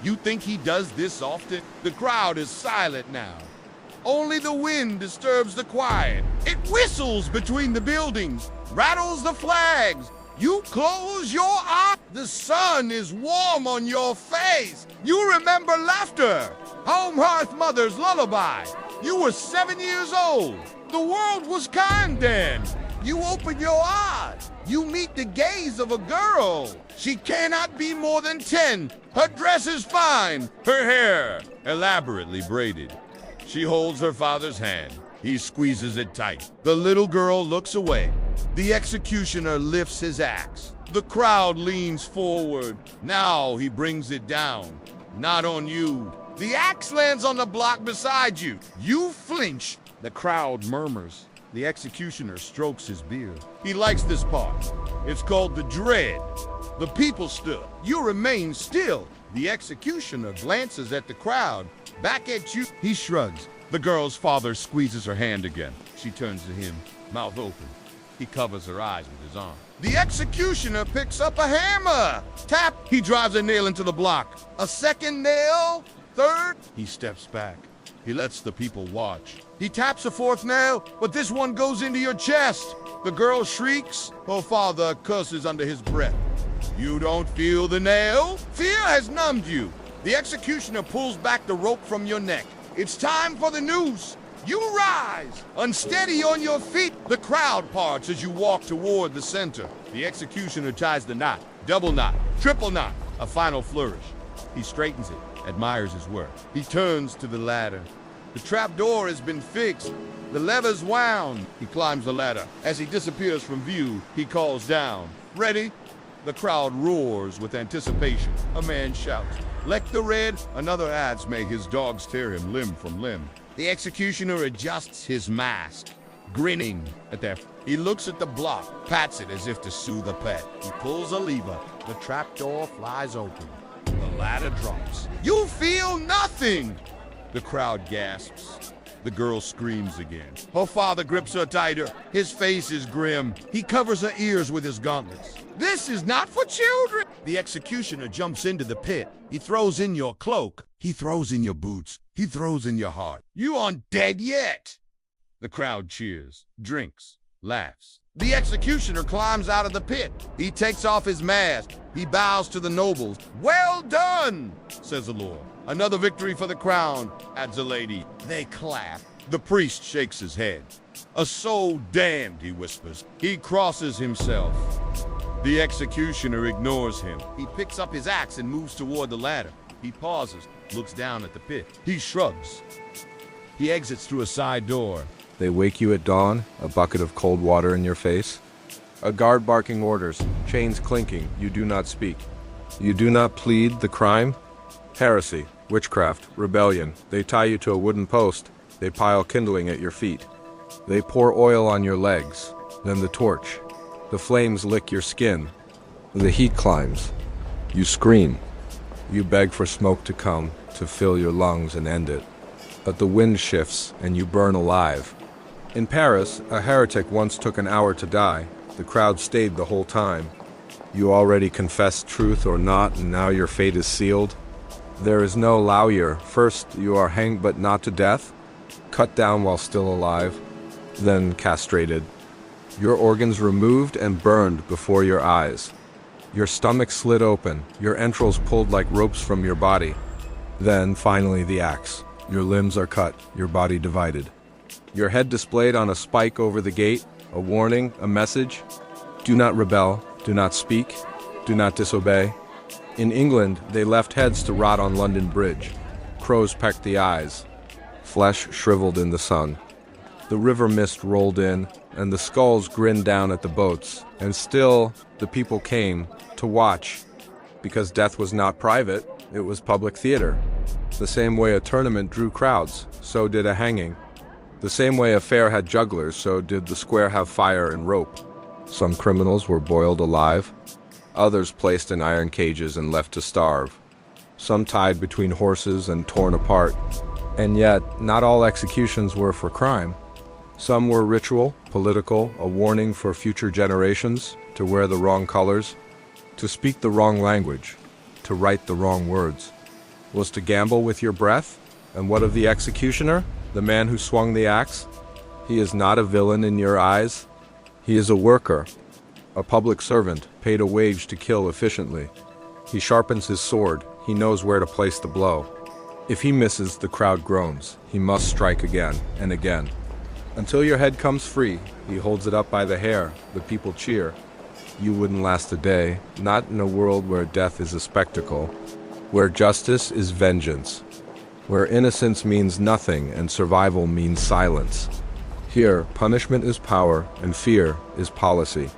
You think he does this often? The crowd is silent now. Only the wind disturbs the quiet. It whistles between the buildings, rattles the flags. You close your eyes. The sun is warm on your face. You remember laughter. Home hearth mother's lullaby. You were 7 years old. The world was kind then. You open your eyes. You meet the gaze of a girl. She cannot be more than 10. Her dress is fine. Her hair elaborately braided. She holds her father's hand. He squeezes it tight. The little girl looks away. The executioner lifts his axe. The crowd leans forward. Now he brings it down. Not on you. The axe lands on the block beside you. You flinch. The crowd murmurs. The executioner strokes his beard. He likes this part. It's called the dread. The people stood. You remain still. The executioner glances at the crowd. Back at you. He shrugs. The girl's father squeezes her hand again. She turns to him, mouth open. He covers her eyes with his arm. The executioner picks up a hammer. Tap. He drives a nail into the block. A second nail. Third. He steps back. He lets the people watch. He taps a fourth nail, but this one goes into your chest. The girl shrieks. Her father curses under his breath. You don't feel the nail? Fear has numbed you. The executioner pulls back the rope from your neck. It's time for the noose. You rise, unsteady on your feet. The crowd parts as you walk toward the center. The executioner ties the knot, double knot, triple knot, a final flourish. He straightens it, admires his work. He turns to the ladder. The trap door has been fixed. The lever's wound. He climbs the ladder. As he disappears from view, he calls down. Ready? The crowd roars with anticipation. A man shouts, "Let the red." Another adds, "May his dogs tear him limb from limb." The executioner adjusts his mask, grinning at that. He looks at the block, pats it as if to soothe a pet. He pulls a lever. The trapdoor flies open. The ladder drops. You feel nothing! The crowd gasps. The girl screams again. Her father grips her tighter. His face is grim. He covers her ears with his gauntlets. This is not for children! The executioner jumps into the pit. He throws in your cloak. He throws in your boots. He throws in your heart. You aren't dead yet! The crowd cheers, drinks, laughs. The executioner climbs out of the pit. He takes off his mask. He bows to the nobles. "Well done," says the Lord. "Another victory for the crown," adds a lady. They clap. The priest shakes his head. "A soul damned," he whispers. He crosses himself. The executioner ignores him. He picks up his axe and moves toward the ladder. He pauses, looks down at the pit. He shrugs. He exits through a side door. They wake you at dawn, a bucket of cold water in your face. A guard barking orders, chains clinking, you do not speak. You do not plead the crime? Heresy, witchcraft, rebellion. They tie you to a wooden post. They pile kindling at your feet. They pour oil on your legs, then the torch. The flames lick your skin. The heat climbs. You scream. You beg for smoke to come, to fill your lungs and end it. But the wind shifts and you burn alive. In Paris, a heretic once took an hour to die. The crowd stayed the whole time. You already confessed truth or not, and now your fate is sealed. There is no lawyer. First, you are hanged but not to death, cut down while still alive, then castrated. Your organs removed and burned before your eyes. Your stomach slit open, your entrails pulled like ropes from your body. Then, finally, the axe. Your limbs are cut, your body divided. Your head displayed on a spike over the gate, a warning, a message. Do not rebel, do not speak, do not disobey. In England, they left heads to rot on London Bridge. Crows pecked the eyes. Flesh shriveled in the sun. The river mist rolled in, and the skulls grinned down at the boats. And still, the people came to watch, because death was not private, it was public theater. The same way a tournament drew crowds, so did a hanging. The same way a fair had jugglers, so did the square have fire and rope. Some criminals were boiled alive, others placed in iron cages and left to starve. Some tied between horses and torn apart. And yet, not all executions were for crime. Some were ritual, political, a warning for future generations to wear the wrong colors, to speak the wrong language, to write the wrong words. Was to gamble with your breath? And what of the executioner, the man who swung the axe? He is not a villain in your eyes. He is a worker, a public servant, paid a wage to kill efficiently. He sharpens his sword. He knows where to place the blow. If he misses, the crowd groans. He must strike again and again. Until your head comes free, he holds it up by the hair. The people cheer. You wouldn't last a day, not in a world where death is a spectacle, where justice is vengeance, where innocence means nothing and survival means silence. Here, punishment is power and fear is policy.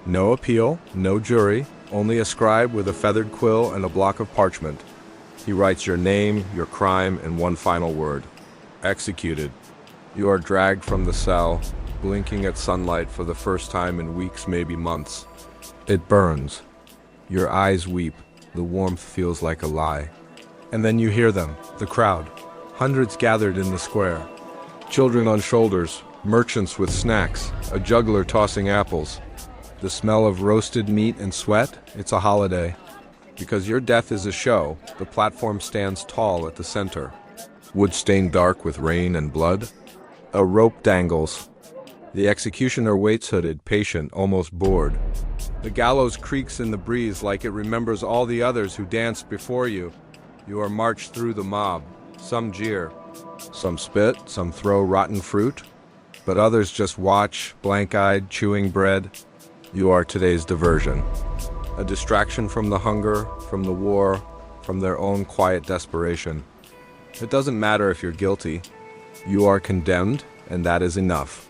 No appeal, no jury, only a scribe with a feathered quill and a block of parchment. He writes your name, your crime, and one final word. Executed. You are dragged from the cell, blinking at sunlight for the first time in weeks, maybe months. It burns. Your eyes weep. The warmth feels like a lie. And then you hear them, the crowd. Hundreds gathered in the square. Children on shoulders, merchants with snacks, a juggler tossing apples. The smell of roasted meat and sweat, it's a holiday. Because your death is a show, the platform stands tall at the center. Wood stained dark with rain and blood. A rope dangles. The executioner waits hooded, patient, almost bored. The gallows creaks in the breeze like it remembers all the others who danced before you. You are marched through the mob. Some jeer. Some spit, some throw rotten fruit. But others just watch, blank-eyed, chewing bread. You are today's diversion. A distraction from the hunger, from the war, from their own quiet desperation. It doesn't matter if you're guilty. You are condemned, and that is enough.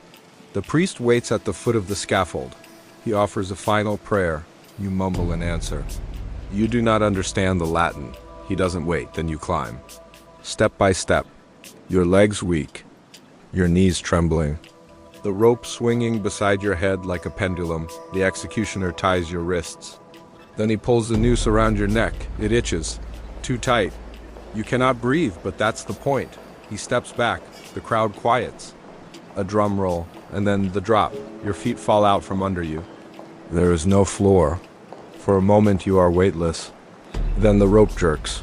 The priest waits at the foot of the scaffold. He offers a final prayer. You mumble an answer. You do not understand the Latin. He doesn't wait, then you climb. Step by step. Your legs weak. Your knees trembling. The rope swinging beside your head like a pendulum. The executioner ties your wrists. Then he pulls the noose around your neck. It itches. Too tight. You cannot breathe, but that's the point. He steps back. The crowd quiets. A drum roll, and then the drop. Your feet fall out from under you. There is no floor. For a moment you are weightless. Then the rope jerks.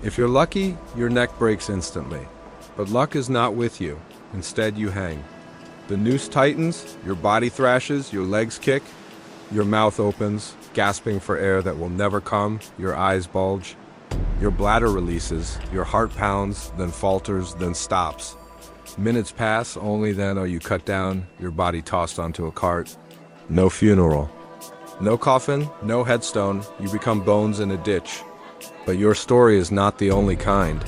If you're lucky, your neck breaks instantly. But luck is not with you. Instead you hang. The noose tightens, your body thrashes, your legs kick. Your mouth opens, gasping for air that will never come. Your eyes bulge. Your bladder releases, your heart pounds, then falters, then stops. Minutes pass, only then are you cut down, your body tossed onto a cart. No funeral. No coffin, no headstone, you become bones in a ditch. But your story is not the only kind.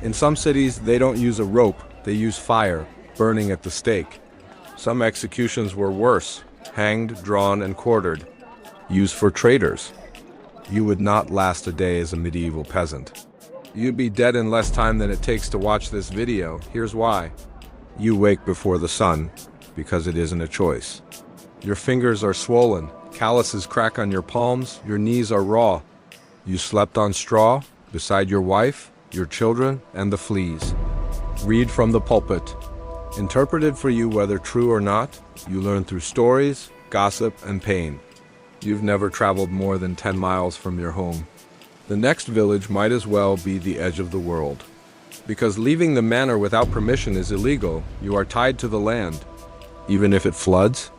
In some cities, they don't use a rope, they use fire, burning at the stake. Some executions were worse, hanged, drawn, and quartered, used for traitors. You would not last a day as a medieval peasant. You'd be dead in less time than it takes to watch this video. Here's why. You wake before the sun, because it isn't a choice. Your fingers are swollen, calluses crack on your palms, your knees are raw. You slept on straw, beside your wife, your children, and the fleas. Read from the pulpit. Interpreted for you whether true or not, you learn through stories, gossip, and pain. You've never traveled more than 10 miles from your home. The next village might as well be the edge of the world. Because leaving the manor without permission is illegal, you are tied to the land. Even if it floods,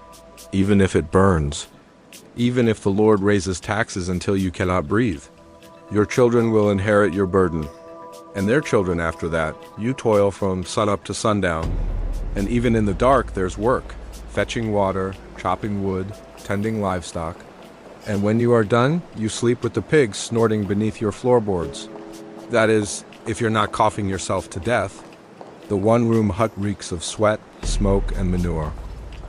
even if it burns, even if the Lord raises taxes until you cannot breathe. Your children will inherit your burden, and their children after that. You toil from sunup to sundown, and even in the dark there's work, fetching water, chopping wood, tending livestock. And when you are done, you sleep with the pigs snorting beneath your floorboards. That is, if you're not coughing yourself to death. The one-room hut reeks of sweat, smoke, and manure.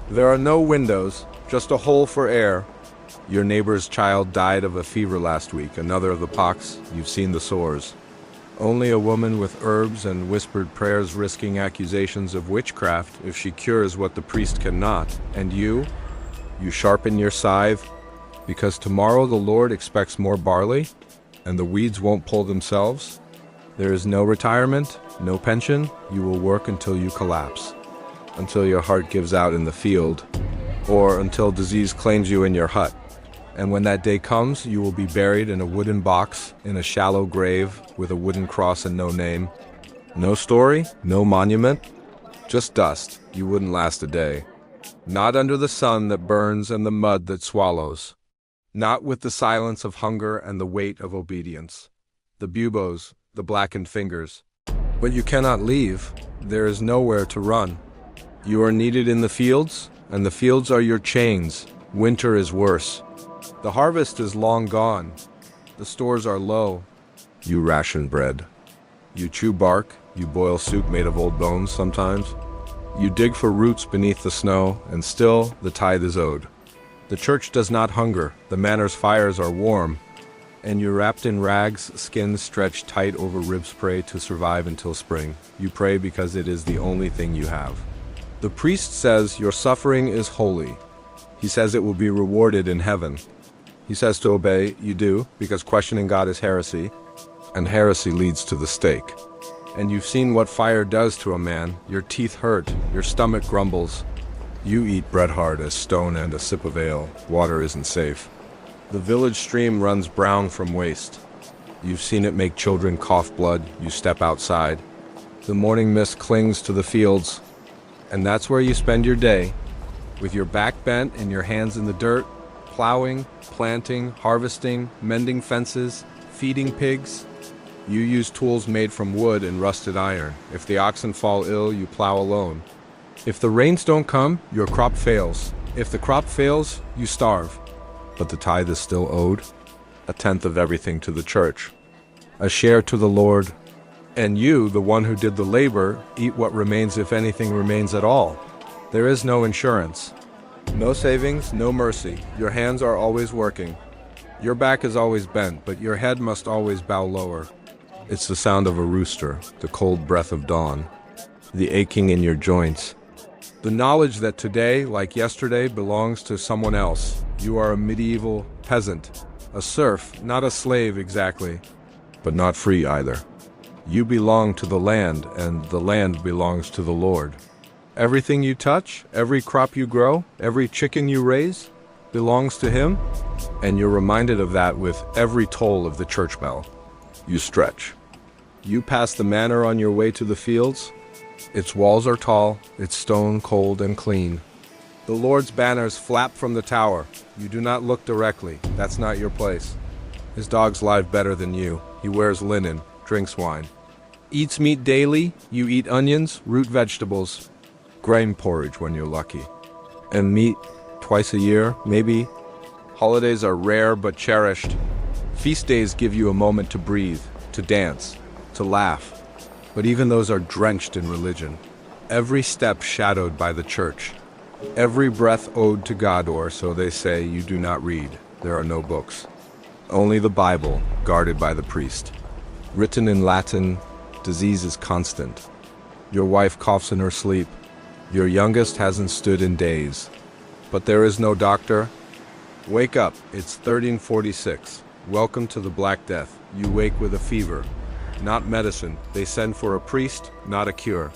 There are no windows, just a hole for air. Your neighbor's child died of a fever last week, another of the pox. You've seen the sores. Only a woman with herbs and whispered prayers risking accusations of witchcraft if she cures what the priest cannot. And you sharpen your scythe, because tomorrow the Lord expects more barley, and the weeds won't pull themselves. There is no retirement, no pension. You will work until you collapse, until your heart gives out in the field, or until disease claims you in your hut. And when that day comes, you will be buried in a wooden box, in a shallow grave, with a wooden cross and no name. No story, no monument, just dust. You wouldn't last a day. Not under the sun that burns and the mud that swallows. Not with the silence of hunger and the weight of obedience. The buboes, the blackened fingers. But you cannot leave. There is nowhere to run. You are needed in the fields, and the fields are your chains. Winter is worse. The harvest is long gone. The stores are low. You ration bread. You chew bark. You boil soup made of old bones sometimes. You dig for roots beneath the snow, and still the tithe is owed. The church does not hunger. The manor's fires are warm. And you're wrapped in rags, skins stretched tight over ribs, pray to survive until spring. You pray because it is the only thing you have. The priest says your suffering is holy. He says it will be rewarded in heaven. He says to obey, you do, because questioning God is heresy, and heresy leads to the stake. And you've seen what fire does to a man. Your teeth hurt, your stomach grumbles. You eat bread hard as stone and a sip of ale. Water isn't safe. The village stream runs brown from waste. You've seen it make children cough blood. You step outside. The morning mist clings to the fields, and that's where you spend your day, with your back bent and your hands in the dirt, plowing, planting, harvesting, mending fences, feeding pigs. You use tools made from wood and rusted iron. If the oxen fall ill, you plow alone. If the rains don't come, your crop fails. If the crop fails, you starve. But the tithe is still owed, a tenth of everything to the church, a share to the Lord. And you, the one who did the labor, eat what remains if anything remains at all. There is no insurance. No savings, no mercy. Your hands are always working. Your back is always bent, but your head must always bow lower. It's the sound of a rooster, the cold breath of dawn, the aching in your joints. The knowledge that today, like yesterday, belongs to someone else. You are a medieval peasant, a serf, not a slave exactly, but not free either. You belong to the land, and the land belongs to the Lord. Everything you touch, every crop you grow, every chicken you raise, belongs to Him, and you're reminded of that with every toll of the church bell. You stretch. You pass the manor on your way to the fields. Its walls are tall, its stone cold and clean. The Lord's banners flap from the tower. You do not look directly. That's not your place. His dogs lie better than you. He wears linen, drinks wine. Eats meat daily. You eat onions, root vegetables, grain porridge when you're lucky. And meat twice a year, maybe. Holidays are rare but cherished. Feast days give you a moment to breathe, to dance, to laugh. But even those are drenched in religion. Every step shadowed by the church. Every breath owed to God, or so they say. You do not read. There are no books. Only the Bible, guarded by the priest. Written in Latin, disease is constant. Your wife coughs in her sleep. Your youngest hasn't stood in days. But there is no doctor. Wake up, it's 1346. Welcome to the Black Death. You wake with a fever. Not medicine. They send for a priest, not a cure.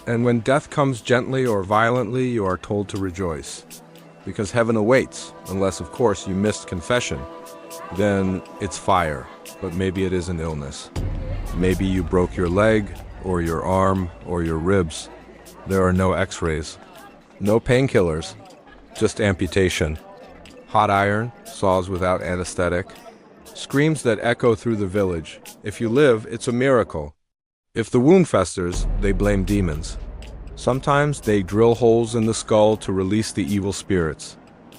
And when death comes gently or violently, you are told to rejoice. Because heaven awaits, unless of course you missed confession. Then it's fire, but maybe it is an illness. Maybe you broke your leg, or your arm, or your ribs. There are no x-rays. No painkillers. Just amputation. Hot iron, saws without anesthetic. Screams that echo through the village. If you live, it's a miracle. If the wound festers, they blame demons. Sometimes they drill holes in the skull to release the evil spirits.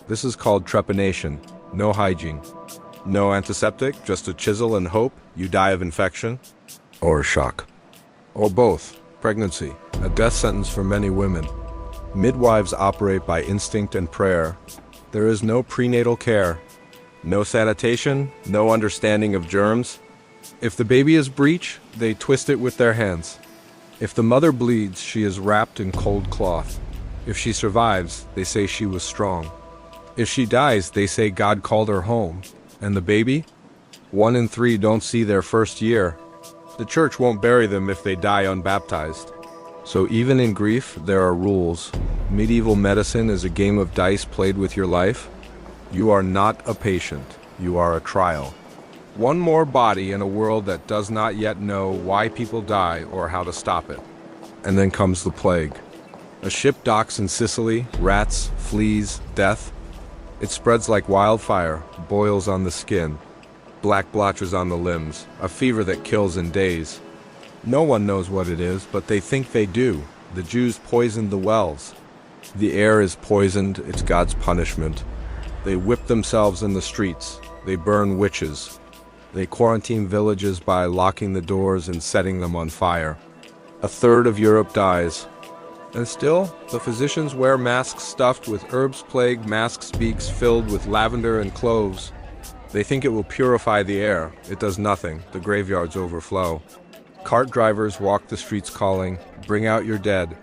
This is called trepanation. No hygiene. No antiseptic, just a chisel and hope you die of infection. Or shock. Or both. Pregnancy. A death sentence for many women. Midwives operate by instinct and prayer. There is no prenatal care. No sanitation, no understanding of germs. If the baby is breech, they twist it with their hands. If the mother bleeds, she is wrapped in cold cloth. If she survives, they say she was strong. If she dies, they say God called her home. And the baby? 1 in 3 don't see their first year. The church won't bury them if they die unbaptized. So even in grief, there are rules. Medieval medicine is a game of dice played with your life. You are not a patient. You are a trial. One more body in a world that does not yet know why people die or how to stop it. And then comes the plague. A ship docks in Sicily, rats, fleas, death. It spreads like wildfire, boils on the skin, black blotches on the limbs, a fever that kills in days. No one knows what it is, but they think they do. The Jews poisoned the wells. The air is poisoned, it's God's punishment. They whip themselves in the streets. They burn witches. They quarantine villages by locking the doors and setting them on fire. 1/3 of Europe dies. And still, the physicians wear masks stuffed with herbs plague, masks beaks filled with lavender and cloves. They think it will purify the air. It does nothing. The graveyards overflow. Cart drivers walk the streets calling, "Bring out your dead."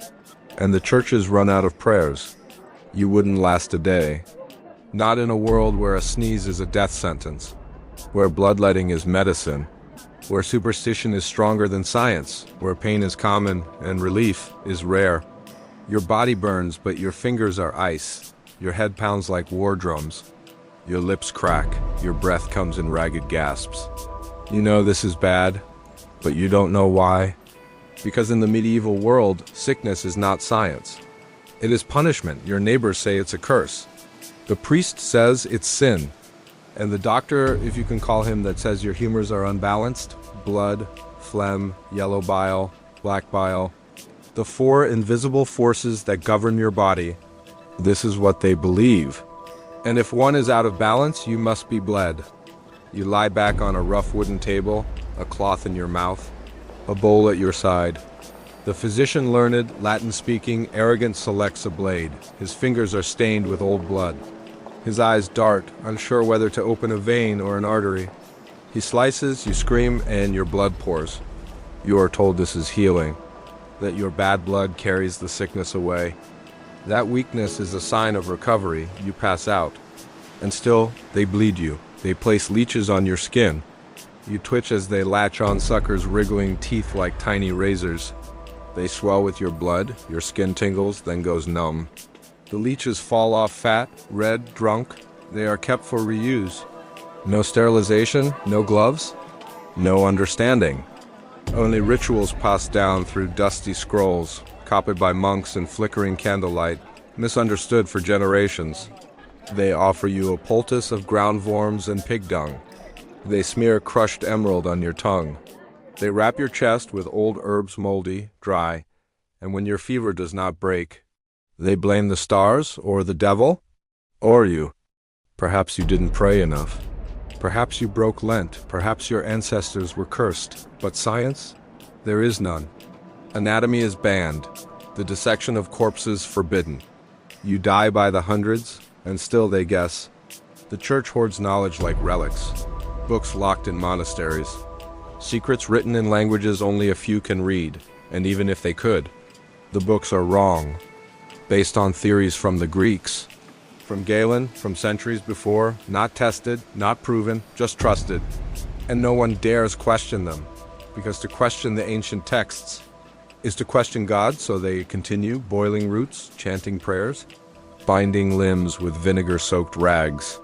And the churches run out of prayers. You wouldn't last a day. Not in a world where a sneeze is a death sentence, where bloodletting is medicine, where superstition is stronger than science, where pain is common and relief is rare. Your body burns, but your fingers are ice. Your head pounds like war drums. Your lips crack. Your breath comes in ragged gasps. You know this is bad, but you don't know why. Because in the medieval world, sickness is not science. It is punishment. Your neighbors say it's a curse. The priest says it's sin. And the doctor, if you can call him, that says your humors are unbalanced, blood, phlegm, yellow bile, black bile, the 4 invisible forces that govern your body. This is what they believe. And if one is out of balance, you must be bled. You lie back on a rough wooden table, a cloth in your mouth, a bowl at your side. The physician, learned, Latin-speaking, arrogant, selects a blade. His fingers are stained with old blood. His eyes dart, unsure whether to open a vein or an artery. He slices, you scream, and your blood pours. You are told this is healing, that your bad blood carries the sickness away. That weakness is a sign of recovery. You pass out. And still, they bleed you. They place leeches on your skin. You twitch as they latch on suckers, wriggling teeth like tiny razors. They swell with your blood, your skin tingles, then goes numb. The leeches fall off fat, red, drunk. They are kept for reuse. No sterilization, no gloves, no understanding. Only rituals passed down through dusty scrolls, copied by monks in flickering candlelight, misunderstood for generations. They offer you a poultice of ground worms and pig dung. They smear crushed emerald on your tongue. They wrap your chest with old herbs, moldy, dry, and when your fever does not break, they blame the stars or the devil or you. Perhaps you didn't pray enough. Perhaps you broke Lent, perhaps your ancestors were cursed. But science? There is none. Anatomy is banned. The dissection of corpses forbidden. You die by the hundreds, and still they guess. The church hoards knowledge like relics, books locked in monasteries, secrets written in languages only a few can read, and even if they could, the books are wrong, based on theories from the Greeks, from Galen, from centuries before, not tested, not proven, just trusted, and no one dares question them, because to question the ancient texts is to question God, so they continue boiling roots, chanting prayers, binding limbs with vinegar-soaked rags.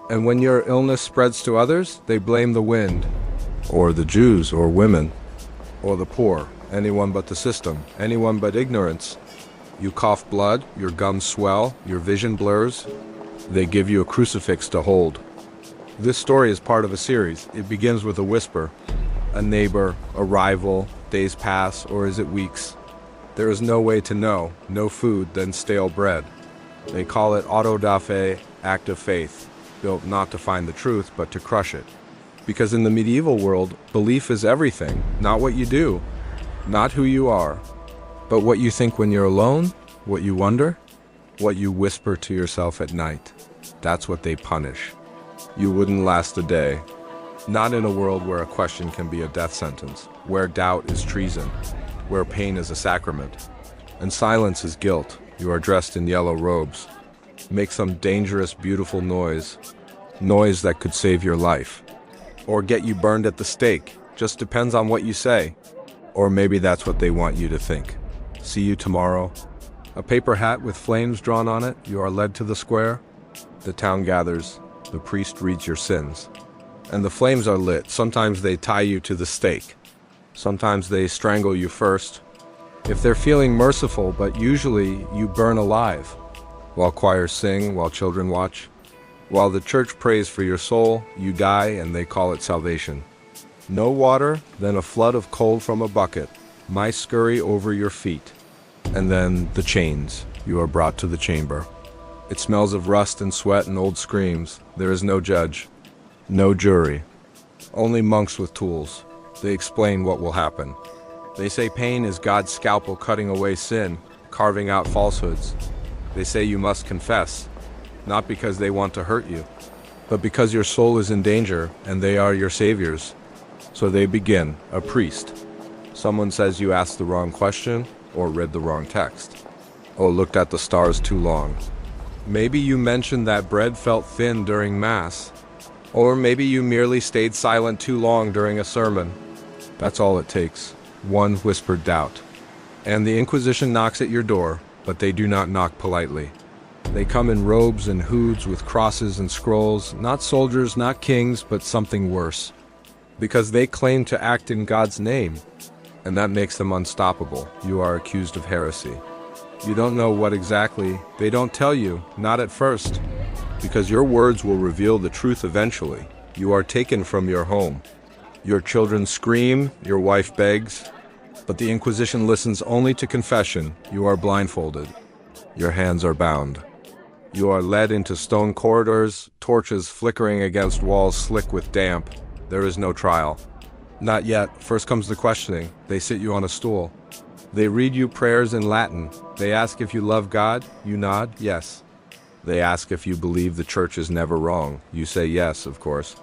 And when your illness spreads to others, they blame the wind, or the Jews, or women, or the poor, anyone but the system, anyone but ignorance. You cough blood, your gums swell, your vision blurs. They give you a crucifix to hold. This story is part of a series. It begins with a whisper, a neighbor, a rival, days pass, or is it weeks? There is no way to know, no food, then stale bread. They call it auto da fe, act of faith, built not to find the truth, but to crush it. Because in the medieval world, belief is everything, not what you do, not who you are, but what you think when you're alone, what you wonder, what you whisper to yourself at night. That's what they punish. You wouldn't last a day. Not in a world where a question can be a death sentence, where doubt is treason, where pain is a sacrament, and silence is guilt. You are dressed in yellow robes. Make some dangerous, beautiful noise that could save your life, or get you burned at the stake. Just depends on what you say. Or maybe that's what they want you to think. See you tomorrow. A paper hat with flames drawn on it. You are led to the square. The town gathers. The priest reads your sins. And the flames are lit. Sometimes they tie you to the stake. Sometimes they strangle you first, if they're feeling merciful, but usually you burn alive. While choirs sing, while children watch. While the church prays for your soul, you die and they call it salvation. No water, then a flood of cold from a bucket. Mice scurry over your feet. And then the chains. You are brought to the chamber. It smells of rust and sweat and old screams. There is no judge. No jury. Only monks with tools. They explain what will happen. They say pain is God's scalpel cutting away sin, carving out falsehoods. They say you must confess, not because they want to hurt you, but because your soul is in danger and they are your saviors. So they begin, a priest. Someone says you asked the wrong question or read the wrong text. Or looked at the stars too long. Maybe you mentioned that bread felt thin during Mass. Or maybe you merely stayed silent too long during a sermon. That's all it takes. One whispered doubt. And the Inquisition knocks at your door, but they do not knock politely. They come in robes and hoods with crosses and scrolls, not soldiers, not kings, but something worse. Because they claim to act in God's name, and that makes them unstoppable. You are accused of heresy. You don't know what exactly. They don't tell you, not at first, because your words will reveal the truth eventually. You are taken from your home. Your children scream, your wife begs, but the Inquisition listens only to confession. You are blindfolded. Your hands are bound. You are led into stone corridors, torches flickering against walls slick with damp. There is no trial. Not yet. First comes the questioning. They sit you on a stool. They read you prayers in Latin. They ask if you love God. You nod, yes. They ask if you believe the church is never wrong. You say yes, of course.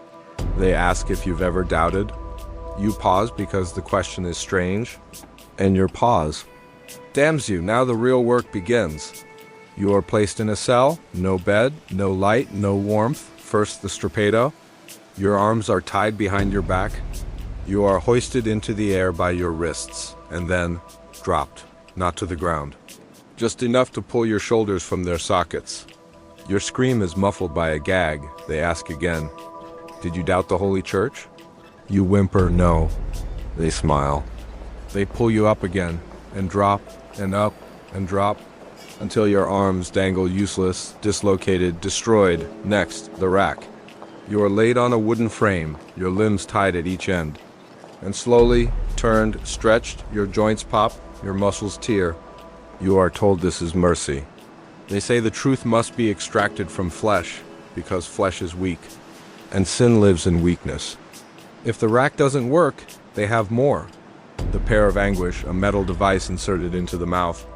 They ask if you've ever doubted. You pause because the question is strange. And your pause damns you. Now the real work begins. You are placed in a cell. No bed, no light, no warmth. First the strappado. Your arms are tied behind your back. You are hoisted into the air by your wrists, and then dropped, not to the ground. Just enough to pull your shoulders from their sockets. Your scream is muffled by a gag. They ask again, did you doubt the Holy Church? You whimper, no. They smile. They pull you up again, and drop, and up, and drop, until your arms dangle useless, dislocated, destroyed. Next, the rack. You are laid on a wooden frame, your limbs tied at each end. And slowly, turned, stretched, your joints pop, your muscles tear. You are told this is mercy. They say the truth must be extracted from flesh, because flesh is weak. and sin lives in weakness. If the rack doesn't work, they have more. The pair of anguish, a metal device inserted into the mouth.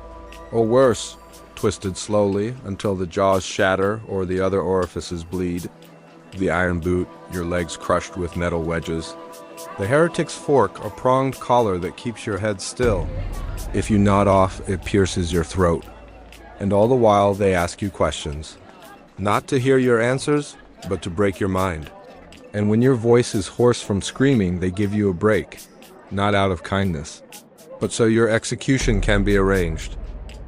Or worse, twisted slowly until the jaws shatter or the other orifices bleed. The iron boot, your legs crushed with metal wedges. The heretic's fork, a pronged collar that keeps your head still. If you nod off, it pierces your throat. And all the while they ask you questions. Not to hear your answers, but to break your mind. And when your voice is hoarse from screaming, they give you a break. Not out of kindness, but so your execution can be arranged.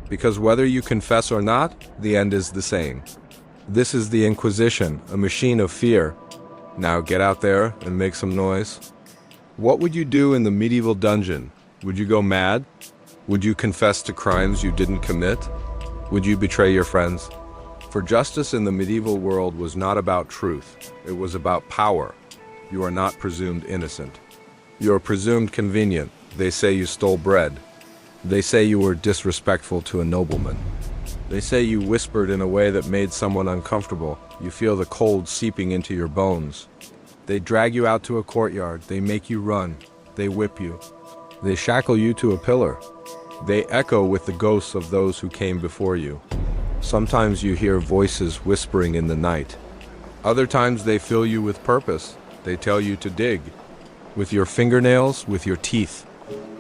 Because whether you confess or not, the end is the same. This is the Inquisition, a machine of fear. Now get out there and make some noise. What would you do in the medieval dungeon? Would you go mad? Would you confess to crimes you didn't commit? Would you betray your friends? For justice in the medieval world was not about truth. It was about power. You are not presumed innocent. You are presumed convenient. They say you stole bread. They say you were disrespectful to a nobleman. They say you whispered in a way that made someone uncomfortable. You feel the cold seeping into your bones. They drag you out to a courtyard. They make you run. They whip you. They shackle you to a pillar. They echo with the ghosts of those who came before you. Sometimes you hear voices whispering in the night. Other times they fill you with purpose. They tell you to dig. With your fingernails, with your teeth.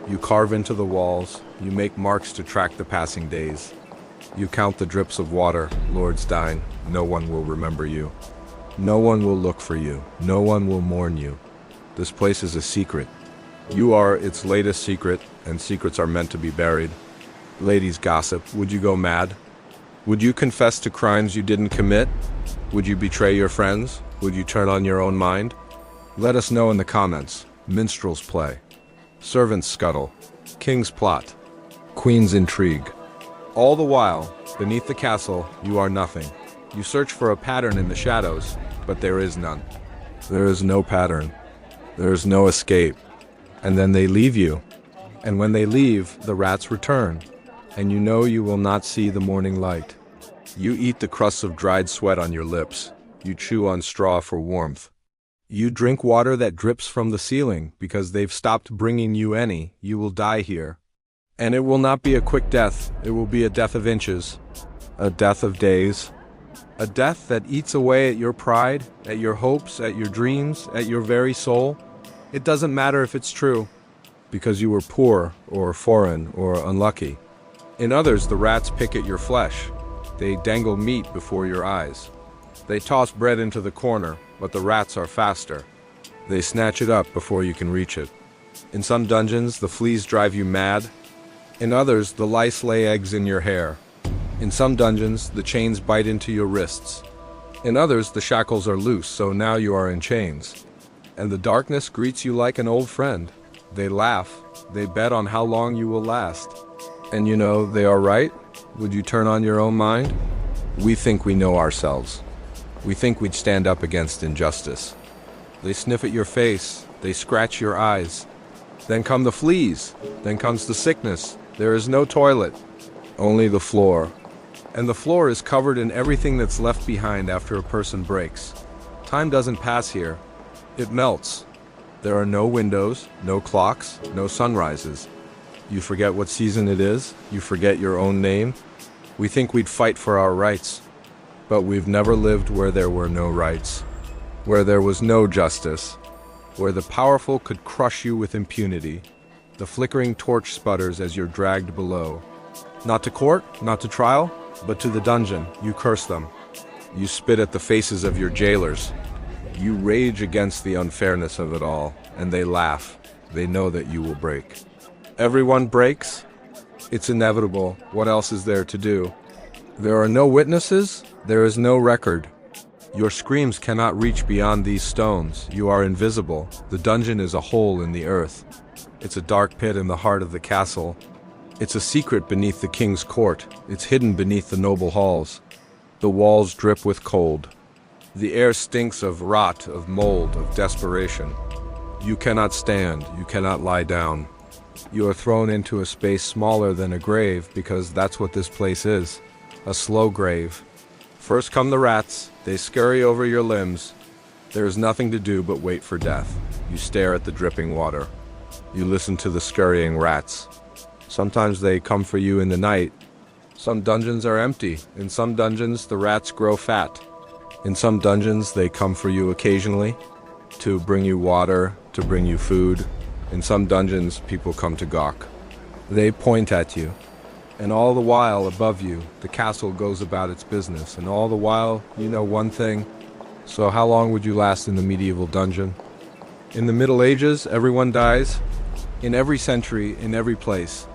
You carve into the walls. You make marks to track the passing days. You count the drips of water. Lords dine. No one will remember you. No one will look for you. No one will mourn you. This place is a secret. You are its latest secret, and secrets are meant to be buried. Ladies gossip. Would you go mad? Would you confess to crimes you didn't commit? Would you betray your friends? Would you turn on your own mind? Let us know in the comments. Minstrels play. Servants scuttle. King's plot. Queen's intrigue. All the while, beneath the castle, you are nothing. You search for a pattern in the shadows, but there is none. There is no pattern. There is no escape. And then they leave you. And when they leave, the rats return. And you know you will not see the morning light. You eat the crusts of dried sweat on your lips. You chew on straw for warmth. You drink water that drips from the ceiling because they've stopped bringing you any. You will die here. And it will not be a quick death. It will be a death of inches. A death of days. A death that eats away at your pride, at your hopes, at your dreams, at your very soul. It doesn't matter if it's true, because you were poor or foreign or unlucky. In others, the rats pick at your flesh. They dangle meat before your eyes. They toss bread into the corner, but the rats are faster. They snatch it up before you can reach it. In some dungeons, the fleas drive you mad. In others, the lice lay eggs in your hair. In some dungeons, the chains bite into your wrists. In others, the shackles are loose, so now you are in chains. And the darkness greets you like an old friend. They laugh. They bet on how long you will last. And you know they are right. Would you turn on your own mind? We think we know ourselves. We think we'd stand up against injustice. They sniff at your face. They scratch your eyes. Then come the fleas. Then comes the sickness. There is no toilet. Only the floor. And the floor is covered in everything that's left behind after a person breaks. Time doesn't pass here. It melts. There are no windows, no clocks, no sunrises. You forget what season it is. You forget your own name. We think we'd fight for our rights. But we've never lived where there were no rights. Where there was no justice. Where the powerful could crush you with impunity. The flickering torch sputters as you're dragged below. Not to court, not to trial, but to the dungeon. You curse them. You spit at the faces of your jailers. You rage against the unfairness of it all, and they laugh. They know that you will break. Everyone breaks. It's inevitable. What else is there to do? There are no witnesses. There is no record. Your screams cannot reach beyond these stones. You are invisible. The dungeon is a hole in the earth. It's a dark pit in the heart of the castle. It's a secret beneath the king's court. It's hidden beneath the noble halls. The walls drip with cold. The air stinks of rot, of mold, of desperation. You cannot stand. You cannot lie down. You are thrown into a space smaller than a grave because that's what this place is. A slow grave. First come the rats. They scurry over your limbs. There is nothing to do but wait for death. You stare at the dripping water. You listen to the scurrying rats. Sometimes they come for you in the night. Some dungeons are empty. In some dungeons, the rats grow fat. In some dungeons, they come for you occasionally to bring you water, to bring you food. In some dungeons, people come to gawk. They point at you. And all the while, above you, the castle goes about its business. And all the while, you know one thing. So how long would you last in the medieval dungeon? In the Middle Ages, everyone dies. In every century, in every place.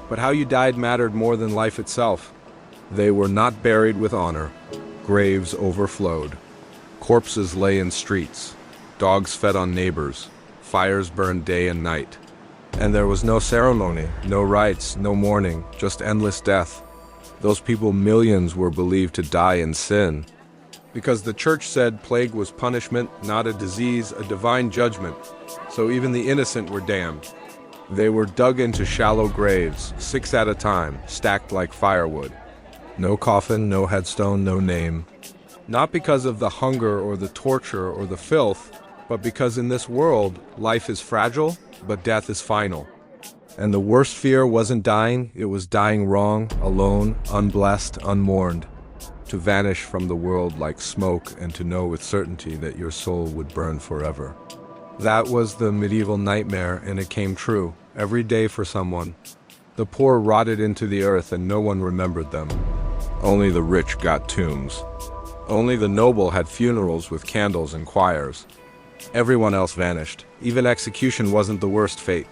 But how you died mattered more than life itself. They were not buried with honor. Graves overflowed. Corpses lay in streets. Dogs fed on neighbors. Fires burned day and night. And there was no ceremony, no rites, no mourning, just endless death. Those people, millions, were believed to die in sin. Because the church said plague was punishment, not a disease, a divine judgment. So even the innocent were damned. They were dug into shallow graves, 6 at a time, stacked like firewood. No coffin, no headstone, no name. Not because of the hunger or the torture or the filth, but because in this world, life is fragile, but death is final. And the worst fear wasn't dying, it was dying wrong, alone, unblessed, unmourned. To vanish from the world like smoke and to know with certainty that your soul would burn forever. That was the medieval nightmare, and it came true, every day for someone. The poor rotted into the earth and no one remembered them. Only the rich got tombs. Only the noble had funerals with candles and choirs. Everyone else vanished. Even execution wasn't the worst fate,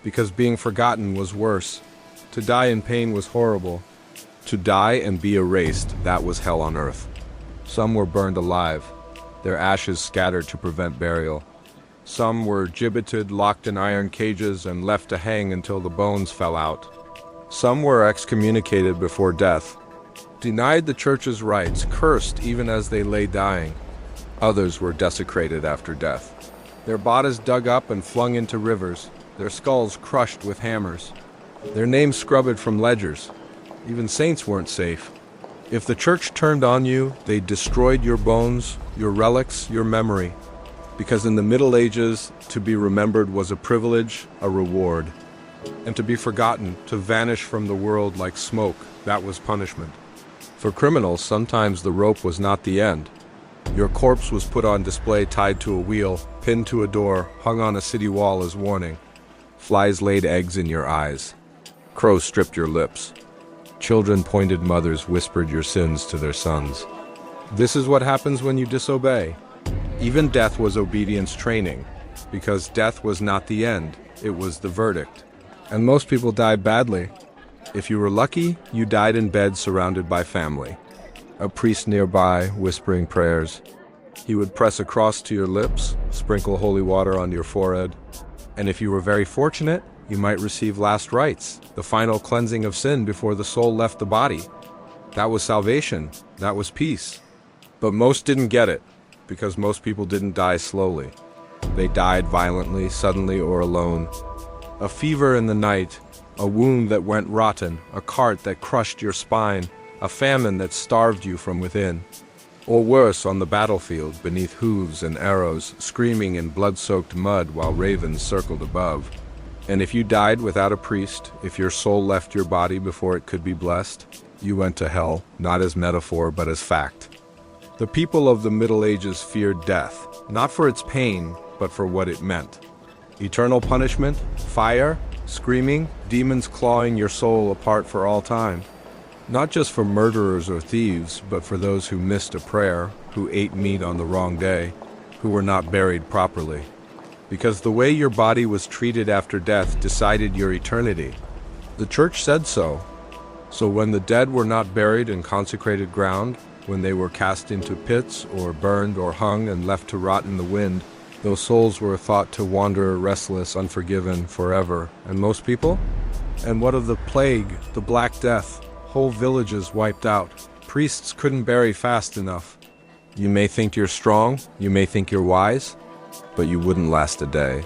because being forgotten was worse. To die in pain was horrible. To die and be erased, that was hell on earth. Some were burned alive, their ashes scattered to prevent burial. Some were gibbeted, locked in iron cages, and left to hang until the bones fell out. Some were excommunicated before death, denied the church's rights, cursed even as they lay dying. Others were desecrated after death. Their bodies dug up and flung into rivers, their skulls crushed with hammers, their names scrubbed from ledgers. Even saints weren't safe. If the church turned on you, they destroyed your bones, your relics, your memory. Because in the Middle Ages, to be remembered was a privilege, a reward. And to be forgotten, to vanish from the world like smoke, that was punishment. For criminals, sometimes the rope was not the end. Your corpse was put on display tied to a wheel, pinned to a door, hung on a city wall as warning. Flies laid eggs in your eyes. Crows stripped your lips. Children pointed mothers whispered your sins to their sons. This is what happens when you disobey. Even death was obedience training, because death was not the end, it was the verdict. And most people died badly. If you were lucky, you died in bed surrounded by family. A priest nearby, whispering prayers. He would press a cross to your lips, sprinkle holy water on your forehead. And if you were very fortunate, you might receive last rites, the final cleansing of sin before the soul left the body. That was salvation, that was peace. But most didn't get it, because most people didn't die slowly. They died violently, suddenly, or alone. A fever in the night, a wound that went rotten, a cart that crushed your spine, a famine that starved you from within. Or worse, on the battlefield, beneath hooves and arrows, screaming in blood-soaked mud while ravens circled above. And if you died without a priest, if your soul left your body before it could be blessed, you went to hell, not as metaphor but as fact. The people of the Middle Ages feared death, not for its pain, but for what it meant. Eternal punishment, fire, screaming, demons clawing your soul apart for all time. Not just for murderers or thieves, but for those who missed a prayer, who ate meat on the wrong day, who were not buried properly. Because the way your body was treated after death decided your eternity. The church said so. So when the dead were not buried in consecrated ground, when they were cast into pits or burned or hung and left to rot in the wind, those souls were thought to wander restless, unforgiven, forever. And most people? And what of the plague, the Black Death? Whole villages wiped out. Priests couldn't bury fast enough. You may think you're strong, you may think you're wise, but you wouldn't last a day.